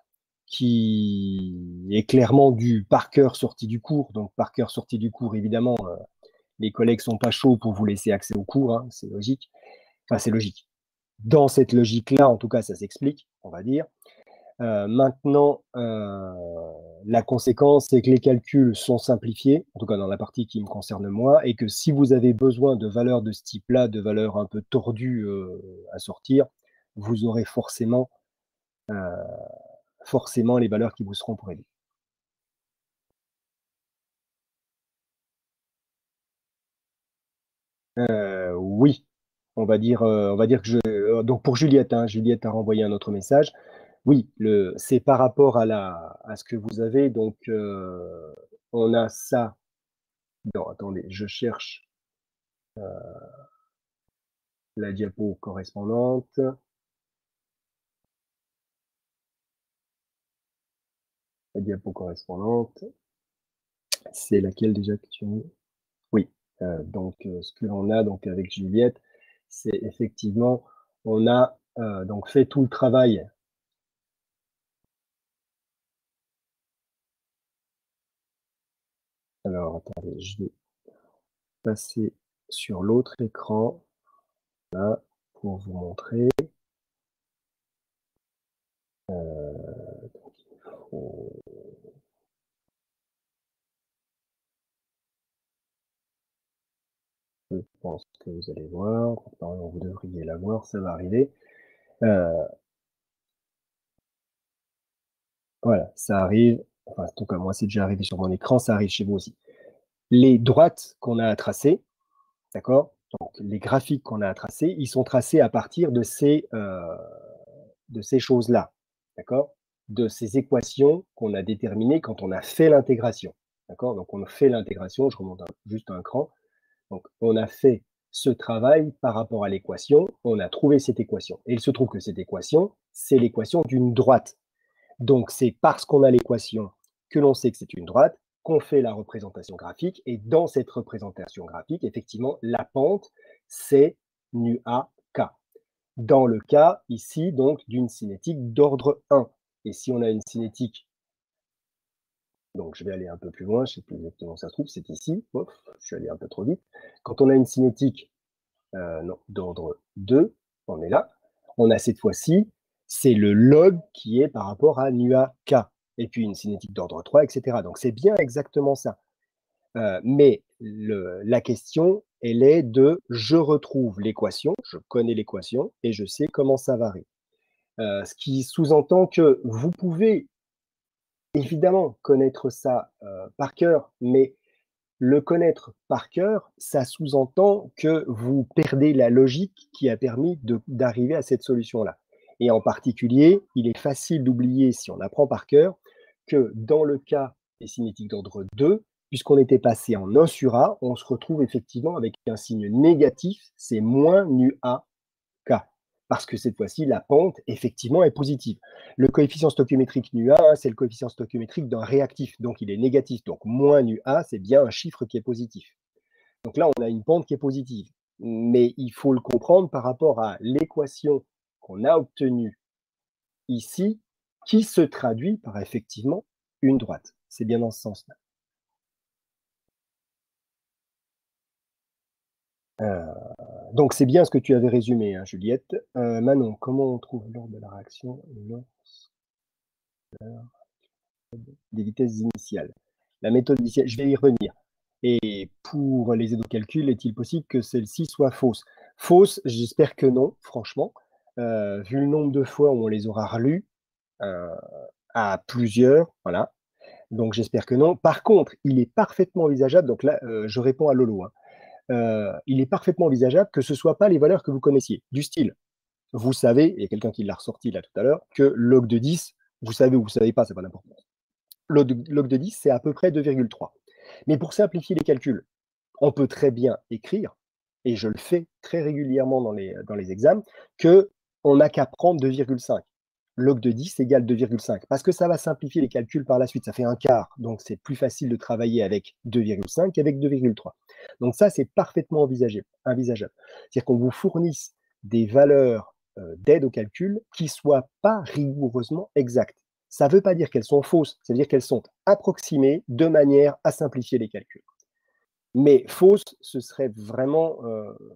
qui est clairement du par cœur sorti du cours. Donc, par cœur sorti du cours, évidemment, les collègues sont pas chauds pour vous laisser accès au cours, hein, c'est logique. Enfin, c'est logique. Dans cette logique-là, en tout cas, ça s'explique, on va dire. Maintenant, la conséquence, c'est que les calculs sont simplifiés, en tout cas dans la partie qui me concerne moi, et que si vous avez besoin de valeurs de ce type-là, de valeurs un peu tordues à sortir, vous aurez euh, forcément les valeurs qui vous seront pour aider. Oui, on va dire que donc pour Juliette, hein, Juliette a renvoyé un autre message. Oui, c'est par rapport à ce que vous avez. Donc, on a ça. Non, attendez, je cherche la diapo correspondante. La diapo correspondante, c'est laquelle déjà que tu as mis? Oui. Donc, ce que l'on a donc avec Juliette, c'est effectivement, on a donc fait tout le travail. Alors, attendez, je vais passer sur l'autre écran là pour vous montrer. Donc, je pense que vous allez voir. Normalement, vous devriez la voir, ça va arriver. Euh, Voilà, ça arrive, enfin, en tout cas, moi, c'est déjà arrivé sur mon écran, ça arrive chez vous aussi. Les droites qu'on a à tracer, d'accord? Donc les graphiques qu'on a à tracer, ils sont tracés à partir de ces choses-là, d'accord? De ces équations qu'on a déterminées quand on a fait l'intégration, d'accord? Donc on fait l'intégration, je remonte juste un cran. Donc on a fait ce travail par rapport à l'équation, on a trouvé cette équation. Et il se trouve que cette équation, c'est l'équation d'une droite. Donc c'est parce qu'on a l'équation que l'on sait que c'est une droite qu'on fait la représentation graphique. Et dans cette représentation graphique, effectivement, la pente, c'est nu A K. Dans le cas ici, donc, d'une cinétique d'ordre 1. Et si on a une cinétique, donc je vais aller un peu plus loin, je ne sais plus exactement où ça se trouve, c'est ici, hop, je suis allé un peu trop vite. Quand on a une cinétique d'ordre 2, on est là, on a cette fois-ci, c'est le log qui est par rapport à nu A K. Et puis une cinétique d'ordre 3, etc. Donc c'est bien exactement ça. Mais la question, elle est de je retrouve l'équation, je connais l'équation et je sais comment ça varie. Ce qui sous-entend que vous pouvez évidemment connaître ça par cœur, mais le connaître par cœur, ça sous-entend que vous perdez la logique qui a permis d'arriver à cette solution-là. Et en particulier, il est facile d'oublier, si on apprend par cœur, que dans le cas des cinétiques d'ordre 2, puisqu'on était passé en 1 sur A, on se retrouve effectivement avec un signe négatif, c'est moins nu A K, parce que cette fois-ci, la pente, effectivement, est positive. Le coefficient stoichiométrique nu A, hein, c'est le coefficient stoichiométrique d'un réactif, donc il est négatif. Donc moins nu A, c'est bien un chiffre qui est positif. Donc là, on a une pente qui est positive. Mais il faut le comprendre par rapport à l'équation qu'on a obtenue ici, qui se traduit par effectivement une droite. C'est bien dans ce sens-là. Donc c'est bien ce que tu avais résumé, hein, Juliette. Manon, comment on trouve l'ordre de la réaction des vitesses initiales? La méthode initiale, je vais y revenir. Et pour les aides au calcul, est-il possible que celle-ci soit fausse? Fausse, j'espère que non, franchement. Vu le nombre de fois où on les aura relus à plusieurs, voilà. Donc j'espère que non. Par contre, il est parfaitement envisageable, donc là, je réponds à Lolo, hein. Il est parfaitement envisageable que ce ne soit pas les valeurs que vous connaissiez. Du style, vous savez, il y a quelqu'un qui l'a ressorti là tout à l'heure, que log de 10, vous savez ou vous ne savez pas, c'est pas n'importe quoi. Log de 10, c'est à peu près 2,3. Mais pour simplifier les calculs, on peut très bien écrire, et je le fais très régulièrement dans les examens, qu'on n'a qu'à prendre 2,5. Log de 10 égale 2,5, parce que ça va simplifier les calculs par la suite, ça fait un quart, donc c'est plus facile de travailler avec 2,5 qu'avec 2,3. Donc ça, c'est parfaitement envisageable. C'est-à-dire qu'on vous fournisse des valeurs d'aide au calcul qui ne soient pas rigoureusement exactes. Ça ne veut pas dire qu'elles sont fausses, ça veut dire qu'elles sont approximées de manière à simplifier les calculs. Mais fausse, ce serait vraiment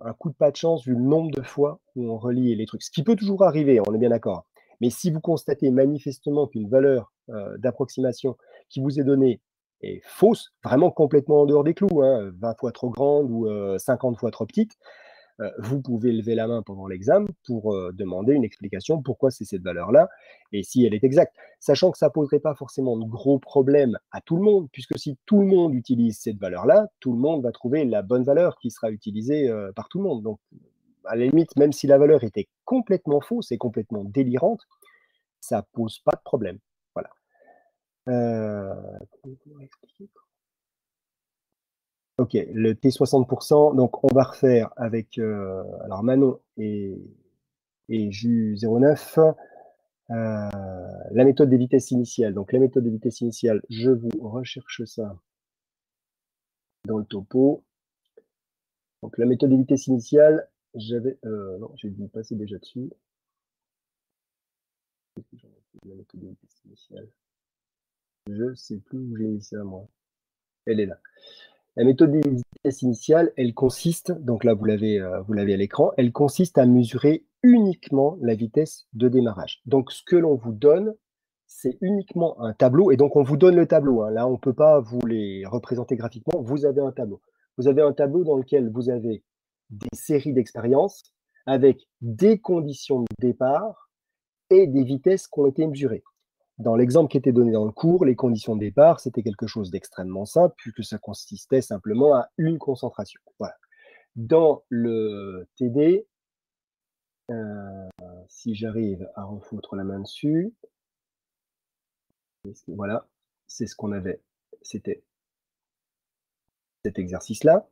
un coup de pas de chance vu le nombre de fois où on relie les trucs. Ce qui peut toujours arriver, on est bien d'accord. Mais si vous constatez manifestement qu'une valeur d'approximation qui vous est donnée est fausse, vraiment complètement en dehors des clous, hein, 20 fois trop grande ou 50 fois trop petite, vous pouvez lever la main pendant l'examen pour demander une explication pourquoi c'est cette valeur-là et si elle est exacte. Sachant que ça ne poserait pas forcément de gros problèmes à tout le monde, puisque si tout le monde utilise cette valeur-là, tout le monde va trouver la bonne valeur qui sera utilisée par tout le monde. Donc, à la limite, même si la valeur était complètement fausse et complètement délirante, ça ne pose pas de problème. Voilà. Comment expliquer? Ok, le T60%, donc on va refaire avec alors Manon et Jus09, la méthode des vitesses initiales. Donc la méthode des vitesses initiales, je vous recherche ça dans le topo. Donc la méthode des vitesses initiales, j'avais... non, j'ai dû passer déjà dessus. La méthode des vitesses initiales. Je ne sais plus où j'ai mis ça, moi. Elle est là. La méthode des vitesses initiales, elle consiste, donc là vous l'avez à l'écran, elle consiste à mesurer uniquement la vitesse de démarrage. Donc ce que l'on vous donne, c'est uniquement un tableau, et donc on vous donne le tableau, hein. Là on ne peut pas vous les représenter graphiquement, vous avez un tableau. Vous avez un tableau dans lequel vous avez des séries d'expériences avec des conditions de départ et des vitesses qui ont été mesurées. Dans l'exemple qui était donné dans le cours, les conditions de départ, c'était quelque chose d'extrêmement simple, puisque ça consistait simplement à une concentration. Voilà. Dans le TD, si j'arrive à refoutre la main dessus, voilà, c'est ce qu'on avait, c'était cet exercice-là.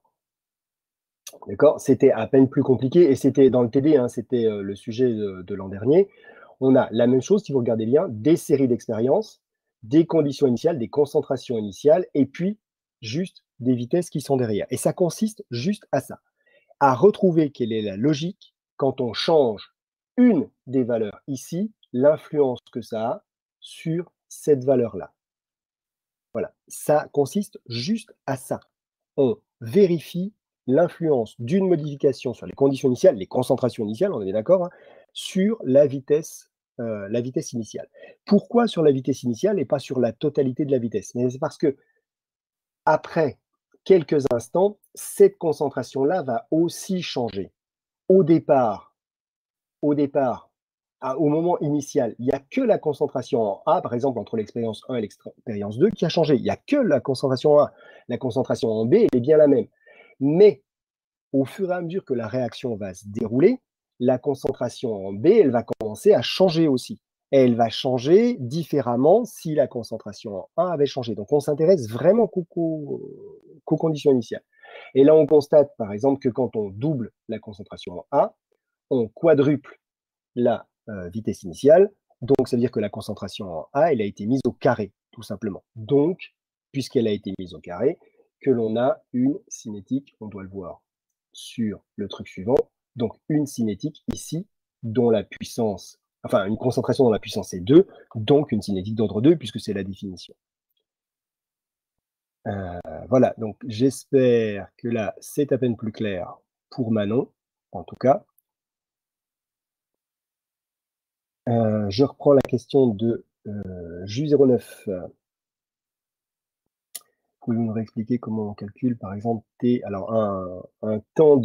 D'accord? C'était à peine plus compliqué et c'était dans le TD, hein, c'était le sujet de l'an dernier. On a la même chose, si vous regardez bien, des séries d'expériences, des conditions initiales, des concentrations initiales et puis juste des vitesses qui sont derrière. Et ça consiste juste à ça, à retrouver quelle est la logique quand on change une des valeurs ici, l'influence que ça a sur cette valeur-là. Voilà, ça consiste juste à ça. On vérifie l'influence d'une modification sur les conditions initiales, les concentrations initiales, on est d'accord, hein, sur la vitesse initiale. Pourquoi sur la vitesse initiale et pas sur la totalité de la vitesse? Mais c'est parce que après quelques instants, cette concentration-là va aussi changer. Au départ, au départ, au moment initial, il n'y a que la concentration en A, par exemple, entre l'expérience 1 et l'expérience 2, qui a changé. Il n'y a que la concentration en A. La concentration en B, elle est bien la même. Mais au fur et à mesure que la réaction va se dérouler, la concentration en B, elle va commencer à changer aussi. Et elle va changer différemment si la concentration en A avait changé. Donc, on s'intéresse vraiment qu'aux conditions initiales. Et là, on constate, par exemple, que quand on double la concentration en A, on quadruple la vitesse initiale. Donc, ça veut dire que la concentration en A, elle a été mise au carré, tout simplement. Donc, puisqu'elle a été mise au carré, que l'on a une cinétique, on doit le voir sur le truc suivant, donc une cinétique ici, dont la puissance, enfin une concentration dont la puissance est 2, donc une cinétique d'ordre 2, puisque c'est la définition. Voilà, donc j'espère que là, c'est à peine plus clair pour Manon, en tout cas. Je reprends la question de Ju09. Pouvez-vous nous réexpliquer comment on calcule, par exemple, T, alors un temps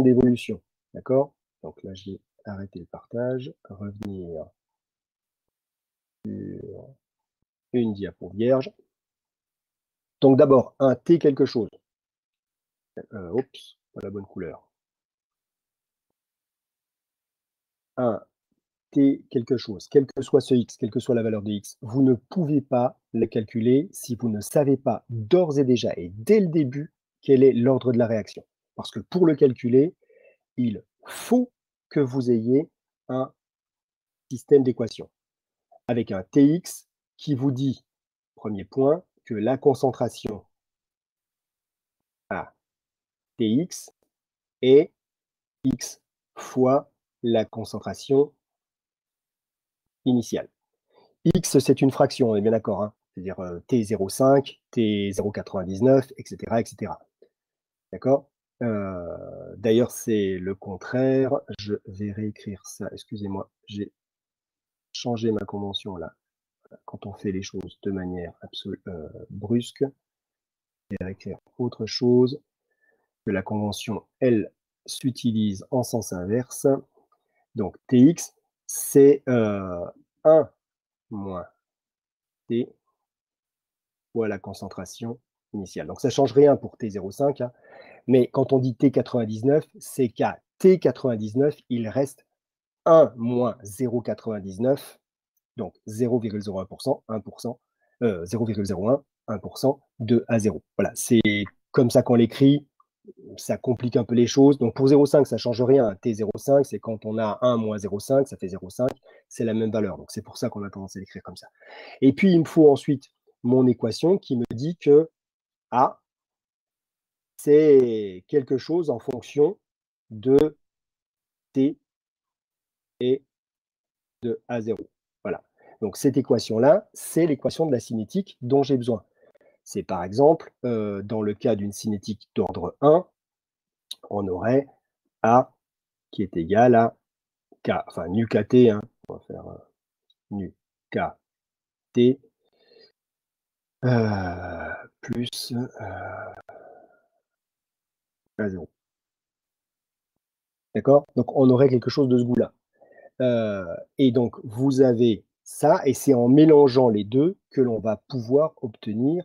d'évolution, d'accord? Donc là, j'ai arrêté le partage, revenir sur une diapo vierge. Donc d'abord, un T quelque chose. Oups, pas la bonne couleur. Un T quelque chose, quel que soit ce X, quelle que soit la valeur de X, vous ne pouvez pas le calculer si vous ne savez pas d'ores et déjà et dès le début quel est l'ordre de la réaction. Parce que pour le calculer, il faut que vous ayez un système d'équations avec un Tx qui vous dit, premier point, que la concentration à Tx est X fois la concentration initiale. X, c'est une fraction, on est bien d'accord, hein, c'est-à-dire T0,5, T0,99, etc., etc. D'accord? D'ailleurs, c'est le contraire. Je vais réécrire ça. Excusez-moi, j'ai changé ma convention là. Quand on fait les choses de manière brusque, je vais réécrire autre chose. Que la convention, elle, s'utilise en sens inverse. Donc, Tx, c'est 1 moins T fois la concentration initiale. Donc, ça ne change rien pour T0,5, hein, mais quand on dit T99, c'est qu'à T99, il reste 1 moins 0,99, donc 0,01%, 1%, 0,01, 1% de à 0. Voilà, c'est comme ça qu'on l'écrit, ça complique un peu les choses. Donc pour 0,5, ça ne change rien. T0,5, c'est quand on a 1 moins 0,5, ça fait 0,5, c'est la même valeur. Donc c'est pour ça qu'on a tendance à l'écrire comme ça. Et puis il me faut ensuite mon équation qui me dit que A, c'est quelque chose en fonction de T et de A0. Voilà. Donc cette équation-là, c'est l'équation de la cinétique dont j'ai besoin. C'est par exemple, dans le cas d'une cinétique d'ordre 1, on aurait A qui est égal à K, enfin nu KT, hein, on va faire nu KT plus A0. D'accord? Donc on aurait quelque chose de ce goût-là. Et donc vous avez Ça, et c'est en mélangeant les 2 que l'on va pouvoir obtenir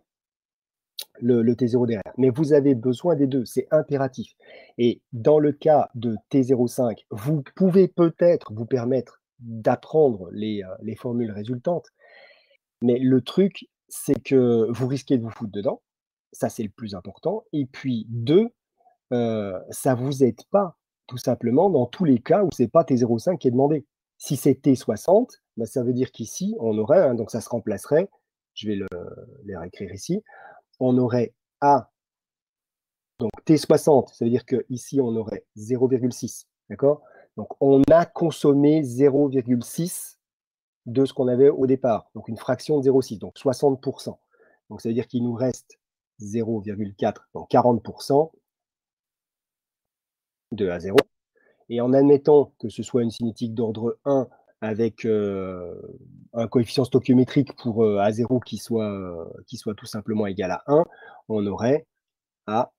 le T0 derrière. Mais vous avez besoin des 2, c'est impératif. Et dans le cas de T05, vous pouvez peut-être vous permettre d'apprendre les formules résultantes, mais le truc, c'est que vous risquez de vous foutre dedans. Ça, c'est le plus important. Et puis 2, ça vous aide pas, tout simplement, dans tous les cas où c'est pas T05 qui est demandé. Si c'est T60, bah, ça veut dire qu'ici, on aurait, hein, donc ça se remplacerait, je vais les réécrire ici, on aurait A, donc T60, ça veut dire qu'ici, on aurait 0,6, d'accord? Donc on a consommé 0,6 de ce qu'on avait au départ, donc une fraction de 0,6, donc 60%. Donc ça veut dire qu'il nous reste 0,4, donc 40% de A0. Et en admettant que ce soit une cinétique d'ordre 1 avec un coefficient stoichiométrique pour A0 qui soit tout simplement égal à 1, on aurait A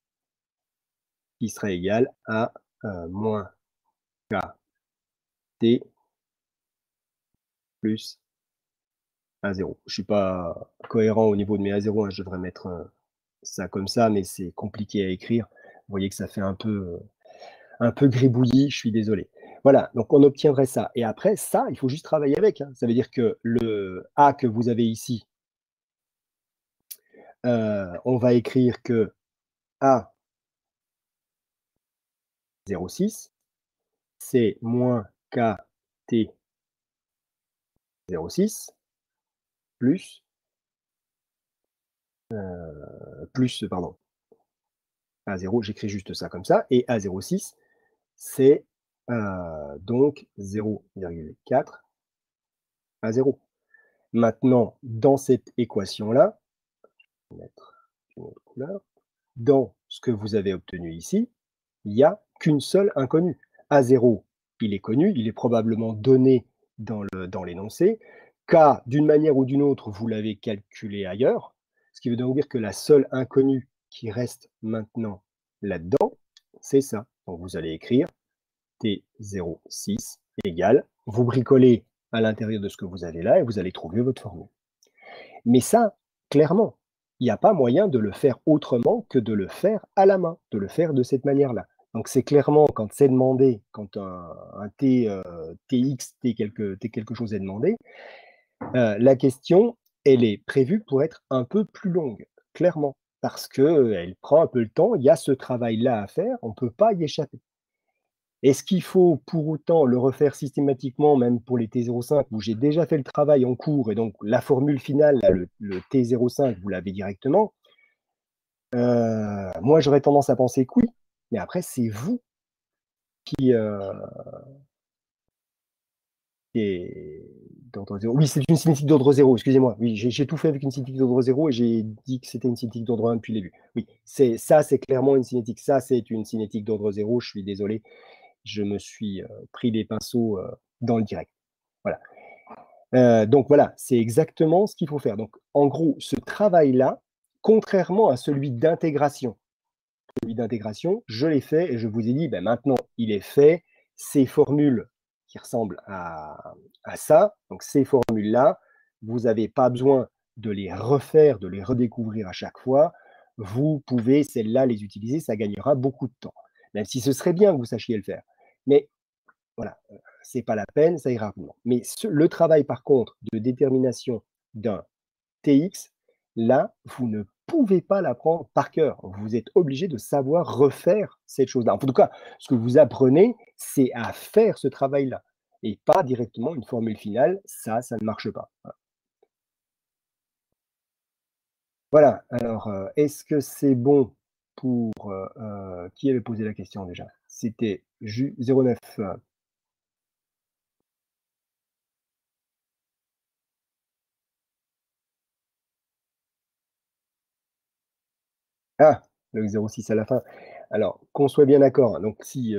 qui serait égal à moins KT plus A0. Je ne suis pas cohérent au niveau de mes A0, hein, je devrais mettre ça comme ça, mais c'est compliqué à écrire. Vous voyez que ça fait un peu gribouillis, je suis désolé. Voilà, donc on obtiendrait ça. Et après, ça, il faut juste travailler avec, hein. Ça veut dire que le A que vous avez ici, on va écrire que A 0,6, c'est moins KT 0,6 pardon, A0, j'écris juste ça comme ça, et A0,6, c'est donc 0,4 A0. Maintenant, dans cette équation-là, je vais mettre une autre couleur, dans ce que vous avez obtenu ici, il n'y a qu'une seule inconnue. A0, il est connu, il est probablement donné dans l'énoncé. K, d'une manière ou d'une autre, vous l'avez calculé ailleurs, ce qui veut donc dire que la seule inconnue qui reste maintenant là-dedans, c'est ça. Donc vous allez écrire T06 égale, vous bricolez à l'intérieur de ce que vous avez là et vous allez trouver votre formule. Mais ça, clairement, il n'y a pas moyen de le faire autrement que de le faire à la main, de le faire de cette manière-là. Donc c'est clairement, quand c'est demandé, quand un T, TX, T quelque chose est demandé, la question, elle est prévue pour être un peu plus longue, clairement, parce qu'elle prend un peu le temps, il y a ce travail-là à faire, on ne peut pas y échapper. Est-ce qu'il faut pour autant le refaire systématiquement, même pour les T05, où j'ai déjà fait le travail en cours et donc la formule finale, là, le T05, vous l'avez directement? Moi, j'aurais tendance à penser que oui, mais après, c'est vous qui, est d'ordre 0. Oui, c'est une cinétique d'ordre 0, excusez-moi. Oui, j'ai tout fait avec une cinétique d'ordre 0 et j'ai dit que c'était une cinétique d'ordre 1 depuis le début. Oui, c'est clairement une cinétique. Ça, c'est une cinétique d'ordre 0. Je suis désolé, je me suis pris les pinceaux dans le direct. Voilà. Donc voilà, c'est exactement ce qu'il faut faire. Donc en gros, ce travail-là, contrairement à celui d'intégration, je l'ai fait et je vous ai dit, ben maintenant, il est fait. Ces formules qui ressemblent à ça, donc ces formules-là, vous n'avez pas besoin de les refaire, de les redécouvrir à chaque fois. Vous pouvez, celles-là, les utiliser, ça gagnera beaucoup de temps. Même si ce serait bien que vous sachiez le faire. Mais voilà, c'est pas la peine, ça ira rapidement. Mais le travail, par contre, de détermination d'un TX, là, vous ne pouvez pas l'apprendre par cœur. Vous êtes obligé de savoir refaire cette chose-là. En tout cas, ce que vous apprenez, c'est à faire ce travail-là et pas directement une formule finale. Ça ne marche pas. Voilà. Alors, est-ce que c'est bon pour qui avait posé la question déjà? C'était Ju 09. Ah, le 06 à la fin. Alors, qu'on soit bien d'accord, hein, donc si,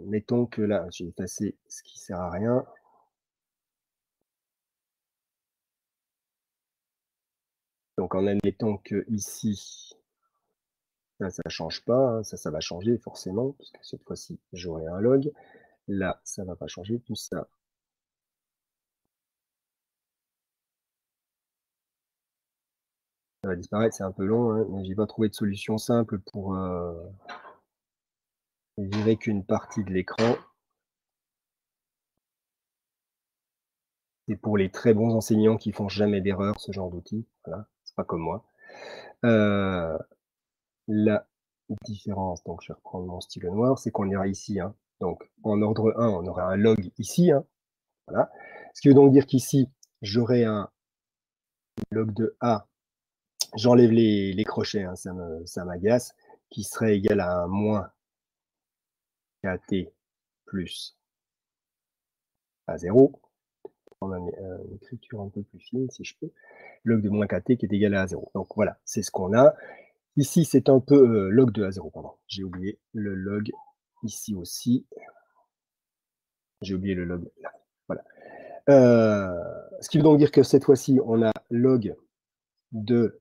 mettons que là, j'ai effacé ce qui sert à rien. Donc en admettant que ici, ça change pas, hein, ça va changer forcément, parce que cette fois-ci, j'aurai un log. Là, ça va pas changer, tout ça Ça va disparaître, c'est un peu long, hein, mais j'ai pas trouvé de solution simple pour virer qu'une partie de l'écran. C'est pour les très bons enseignants qui font jamais d'erreur, ce genre d'outil. Voilà, c'est pas comme moi. Euh, la différence, donc je vais reprendre mon stylo noir, c'est qu'on ira ici, hein. Donc en ordre 1, on aura un log ici, hein. Voilà. Ce qui veut donc dire qu'ici, j'aurai un log de A, j'enlève les crochets, hein, ça m'agace, qui serait égal à un moins kt plus A0. On a une écriture un peu plus fine, si je peux. Log de moins kt qui est égal à A0. Donc voilà, c'est ce qu'on a. Ici, c'est un peu log de A0, pardon. J'ai oublié le log ici aussi. J'ai oublié le log là. Voilà. Ce qui veut donc dire que cette fois-ci, on a log de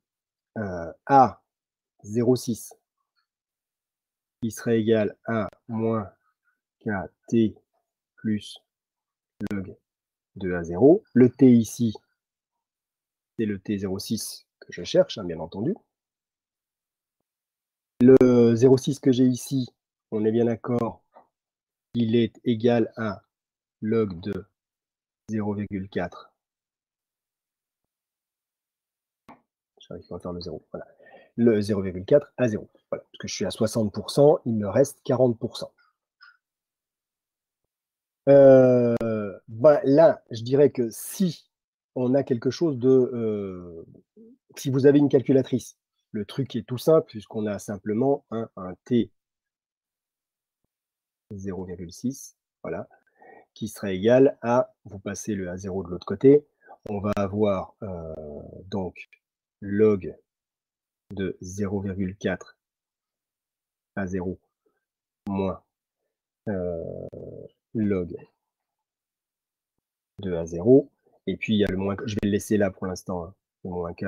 A06 qui serait égal à moins kt plus log de A0. Le t ici, c'est le T06 que je cherche, hein, bien entendu. Le 0,6 que j'ai ici, on est bien d'accord, il est égal à log de 0,4. J'arrive pas à faire le 0. Voilà. Le 0,4 à 0. Voilà. Parce que je suis à 60%, il me reste 40%. Là, je dirais que si on a quelque chose de... si vous avez une calculatrice, le truc est tout simple, puisqu'on a simplement un T 0,6, voilà, qui serait égal à, vous passez le A0 de l'autre côté, on va avoir donc log de 0,4 à 0 moins log de A0, et puis il y a le moins, je vais le laisser là pour l'instant, hein, le moins K,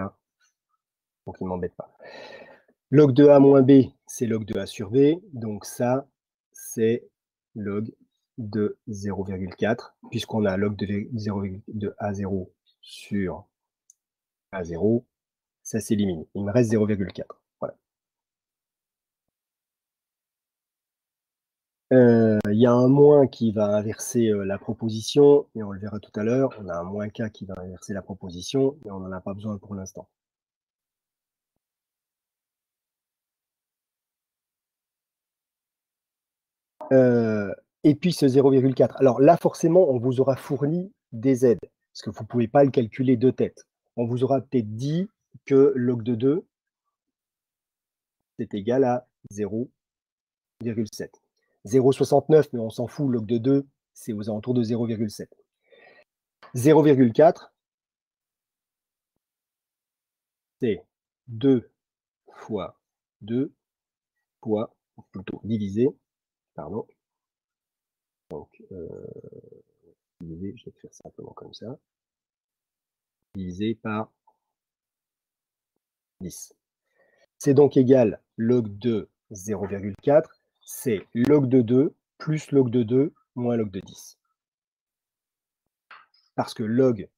donc il ne m'embête pas. Log de A moins B, c'est log de A sur B, donc ça, c'est log de 0,4, puisqu'on a log de, 0, de A0 sur A0, ça s'élimine. Il me reste 0,4. Voilà. Il y a un moins qui va inverser la proposition, et on le verra tout à l'heure. On a un moins K qui va inverser la proposition, mais on n'en a pas besoin pour l'instant. Et puis ce 0,4. Alors là, forcément, on vous aura fourni des aides, parce que vous ne pouvez pas le calculer de tête. On vous aura peut-être dit que log de 2, c'est égal à 0,7. 0,69, mais on s'en fout, log de 2, c'est aux alentours de 0,7. 0,4, c'est 2 fois 2 fois, plutôt divisé, pardon. Donc, divisé, je vais faire simplement comme ça, divisé par 10. C'est donc égal log de 0,4, c'est log de 2 plus log de 2 moins log de 10. Parce que log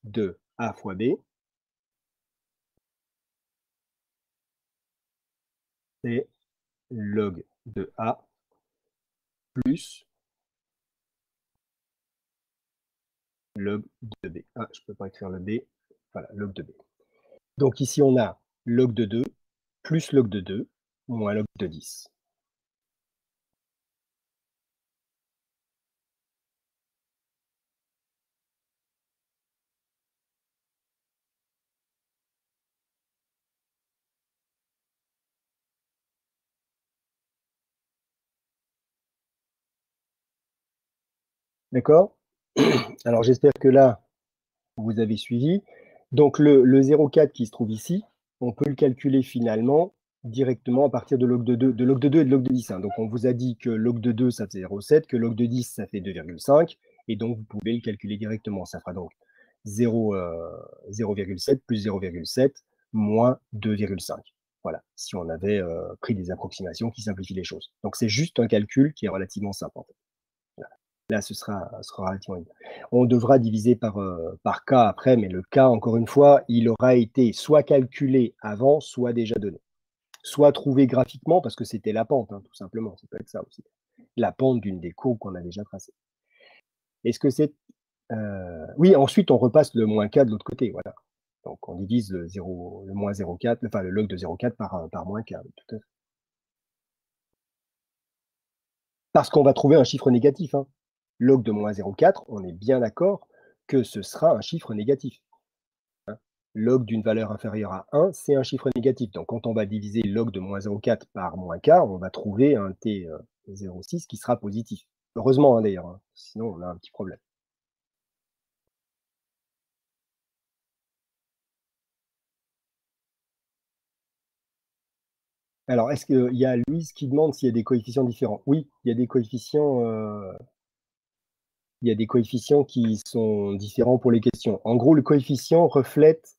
de A fois B, c'est log de A plus log de B. Ah, je ne peux pas écrire le B. Voilà, log de B. Donc ici, on a log de 2 plus log de 2 moins log de 10. D'accord? Alors j'espère que là, vous avez suivi. Donc le 0,4 qui se trouve ici, on peut le calculer finalement directement à partir de log de 2, de log de 2 et de log de 10. Hein. Donc on vous a dit que log de 2, ça fait 0,7, que log de 10, ça fait 2,5, et donc vous pouvez le calculer directement. Ça fera donc 0,7 plus 0,7 moins 2,5. Voilà, si on avait pris des approximations qui simplifient les choses. Donc c'est juste un calcul qui est relativement simple en fait. Voilà. Là, ce sera relativement évident. On devra diviser par K après, mais le K, encore une fois, il aura été soit calculé avant, soit déjà donné. Soit trouvé graphiquement, parce que c'était la pente, hein, tout simplement, ça peut être ça aussi. La pente d'une des courbes qu'on a déjà tracée. Est-ce que c'est oui, ensuite on repasse le -k de l'autre côté, voilà. Donc on divise le 0, le -0,4, enfin le log de 0,4 par -k, tout à fait. Parce qu'on va trouver un chiffre négatif, hein. Log de -0,4, on est bien d'accord que ce sera un chiffre négatif. Log d'une valeur inférieure à 1, c'est un chiffre négatif. Donc quand on va diviser log de -0,4 par -k, on va trouver un t 0,6 qui sera positif. Heureusement, hein, d'ailleurs, hein, sinon on a un petit problème. Alors, est-ce qu'il y a Louise qui demande s'il y a des coefficients différents? Oui, il y a des coefficients qui sont différents pour les questions. En gros, le coefficient reflète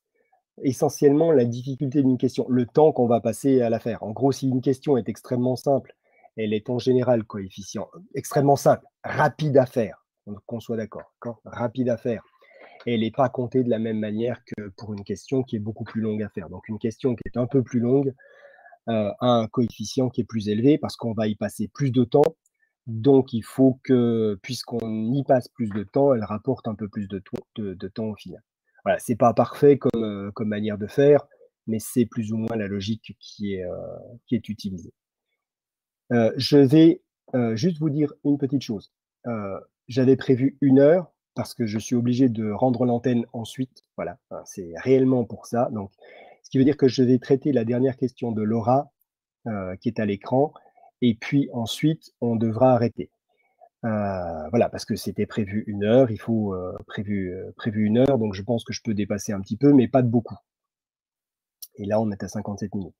essentiellement la difficulté d'une question, le temps qu'on va passer à la faire. En gros, si une question est extrêmement simple, elle est en général coefficient extrêmement simple, rapide à faire, donc qu'on soit d'accord, rapide à faire. Et elle n'est pas comptée de la même manière que pour une question qui est beaucoup plus longue à faire. Donc une question qui est un peu plus longue a un coefficient qui est plus élevé parce qu'on va y passer plus de temps. Donc il faut que, puisqu'on y passe plus de temps, elle rapporte un peu plus de temps au final. Voilà, c'est pas parfait comme manière de faire, mais c'est plus ou moins la logique qui est utilisée. Je vais juste vous dire une petite chose. J'avais prévu 1 heure parce que je suis obligé de rendre l'antenne ensuite. Voilà, hein, c'est réellement pour ça. Donc, ce qui veut dire que je vais traiter la dernière question de Laura qui est à l'écran. Et puis ensuite, on devra arrêter. Voilà, parce que c'était prévu 1 heure, il faut prévu 1 heure, donc je pense que je peux dépasser un petit peu, mais pas de beaucoup. Et là, on est à 57 minutes.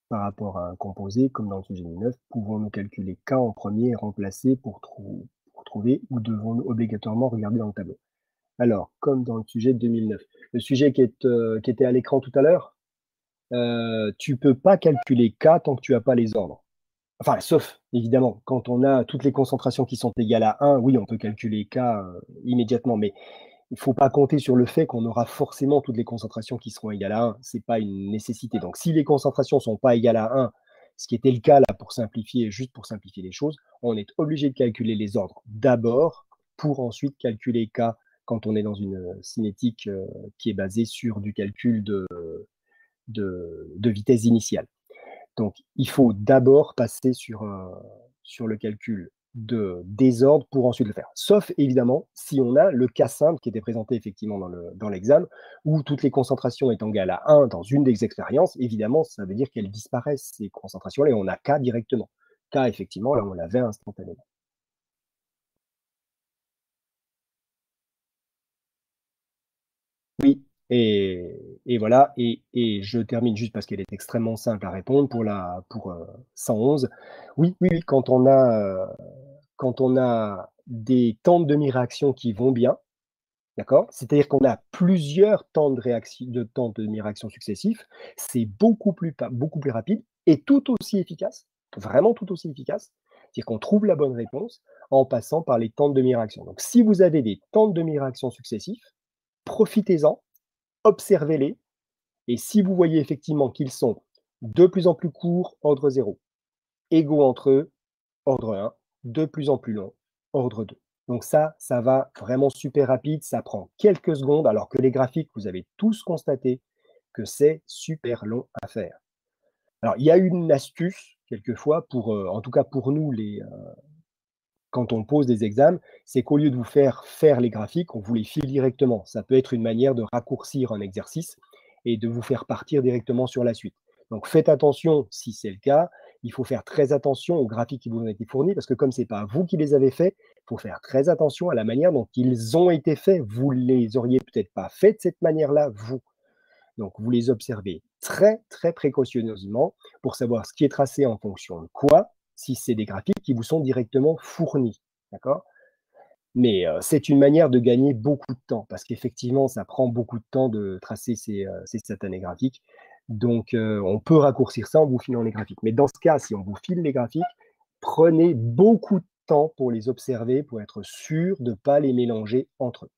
Par rapport à un composé, comme dans le sujet 9, pouvons-nous calculer K en premier et remplacer pour trouver ou devons-nous obligatoirement regarder dans le tableau? Alors, comme dans le sujet de 2009, le sujet qui était à l'écran tout à l'heure, tu peux pas calculer K tant que tu as pas les ordres. Enfin, sauf évidemment, quand on a toutes les concentrations qui sont égales à 1, oui, on peut calculer K immédiatement, mais il ne faut pas compter sur le fait qu'on aura forcément toutes les concentrations qui seront égales à 1. Ce n'est pas une nécessité. Donc, si les concentrations ne sont pas égales à 1, ce qui était le cas là pour simplifier, juste pour simplifier les choses, on est obligé de calculer les ordres d'abord pour ensuite calculer K quand on est dans une cinétique qui est basée sur du calcul de vitesse initiale. Donc, il faut d'abord passer sur le calcul de désordre pour ensuite le faire. Sauf évidemment si on a le cas simple qui était présenté effectivement dans l'examen, où toutes les concentrations étant égales à 1 dans une des expériences, évidemment, ça veut dire qu'elles disparaissent, ces concentrations-là, et on a K directement. K, effectivement, là, on l'avait instantanément. Oui, et voilà, et je termine juste parce qu'elle est extrêmement simple à répondre pour 111. Oui, oui, oui, quand on a des temps de demi-réaction qui vont bien, d'accord? C'est-à-dire qu'on a plusieurs temps de demi-réaction successifs, c'est beaucoup plus rapide et tout aussi efficace, vraiment tout aussi efficace. C'est-à-dire qu'on trouve la bonne réponse en passant par les temps de demi-réaction. Donc si vous avez des temps de demi-réaction successifs, profitez-en, observez-les, et si vous voyez effectivement qu'ils sont de plus en plus courts, ordre 0, égaux entre eux, ordre 1, de plus en plus longs, ordre 2. Donc ça va vraiment super rapide, ça prend quelques secondes, alors que les graphiques, vous avez tous constaté que c'est super long à faire. Alors, il y a une astuce, quelquefois, en tout cas pour nous, quand on pose des examens, c'est qu'au lieu de vous faire les graphiques, on vous les file directement. Ça peut être une manière de raccourcir un exercice et de vous faire partir directement sur la suite. Donc faites attention si c'est le cas. Il faut faire très attention aux graphiques qui vous ont été fournis parce que comme ce n'est pas vous qui les avez faits, il faut faire très attention à la manière dont ils ont été faits. Vous ne les auriez peut-être pas faits de cette manière-là, vous. Donc vous les observez très, très précautionneusement pour savoir ce qui est tracé en fonction de quoi, si c'est des graphiques qui vous sont directement fournis. D'accord? Mais c'est une manière de gagner beaucoup de temps parce qu'effectivement, ça prend beaucoup de temps de tracer ces satanés graphiques. Donc on peut raccourcir ça en vous filant les graphiques. Mais dans ce cas, si on vous file les graphiques, prenez beaucoup de temps pour les observer, pour être sûr de ne pas les mélanger entre eux.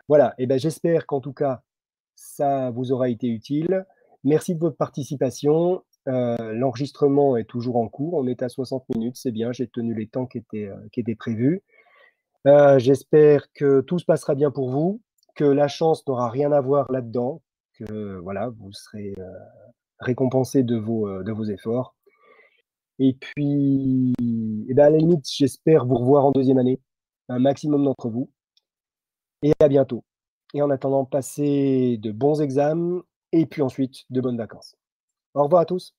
Voilà, et ben, j'espère qu'en tout cas, ça vous aura été utile. Merci de votre participation. L'enregistrement est toujours en cours. On est à 60 minutes, c'est bien, j'ai tenu les temps qui étaient prévus. J'espère que tout se passera bien pour vous, que la chance n'aura rien à voir là-dedans, que voilà, vous serez, récompensés de vos efforts. Et puis, et ben, à la limite, j'espère vous revoir en deuxième année, un maximum d'entre vous, et à bientôt. Et en attendant, passez de bons examens et puis ensuite de bonnes vacances. Au revoir à tous.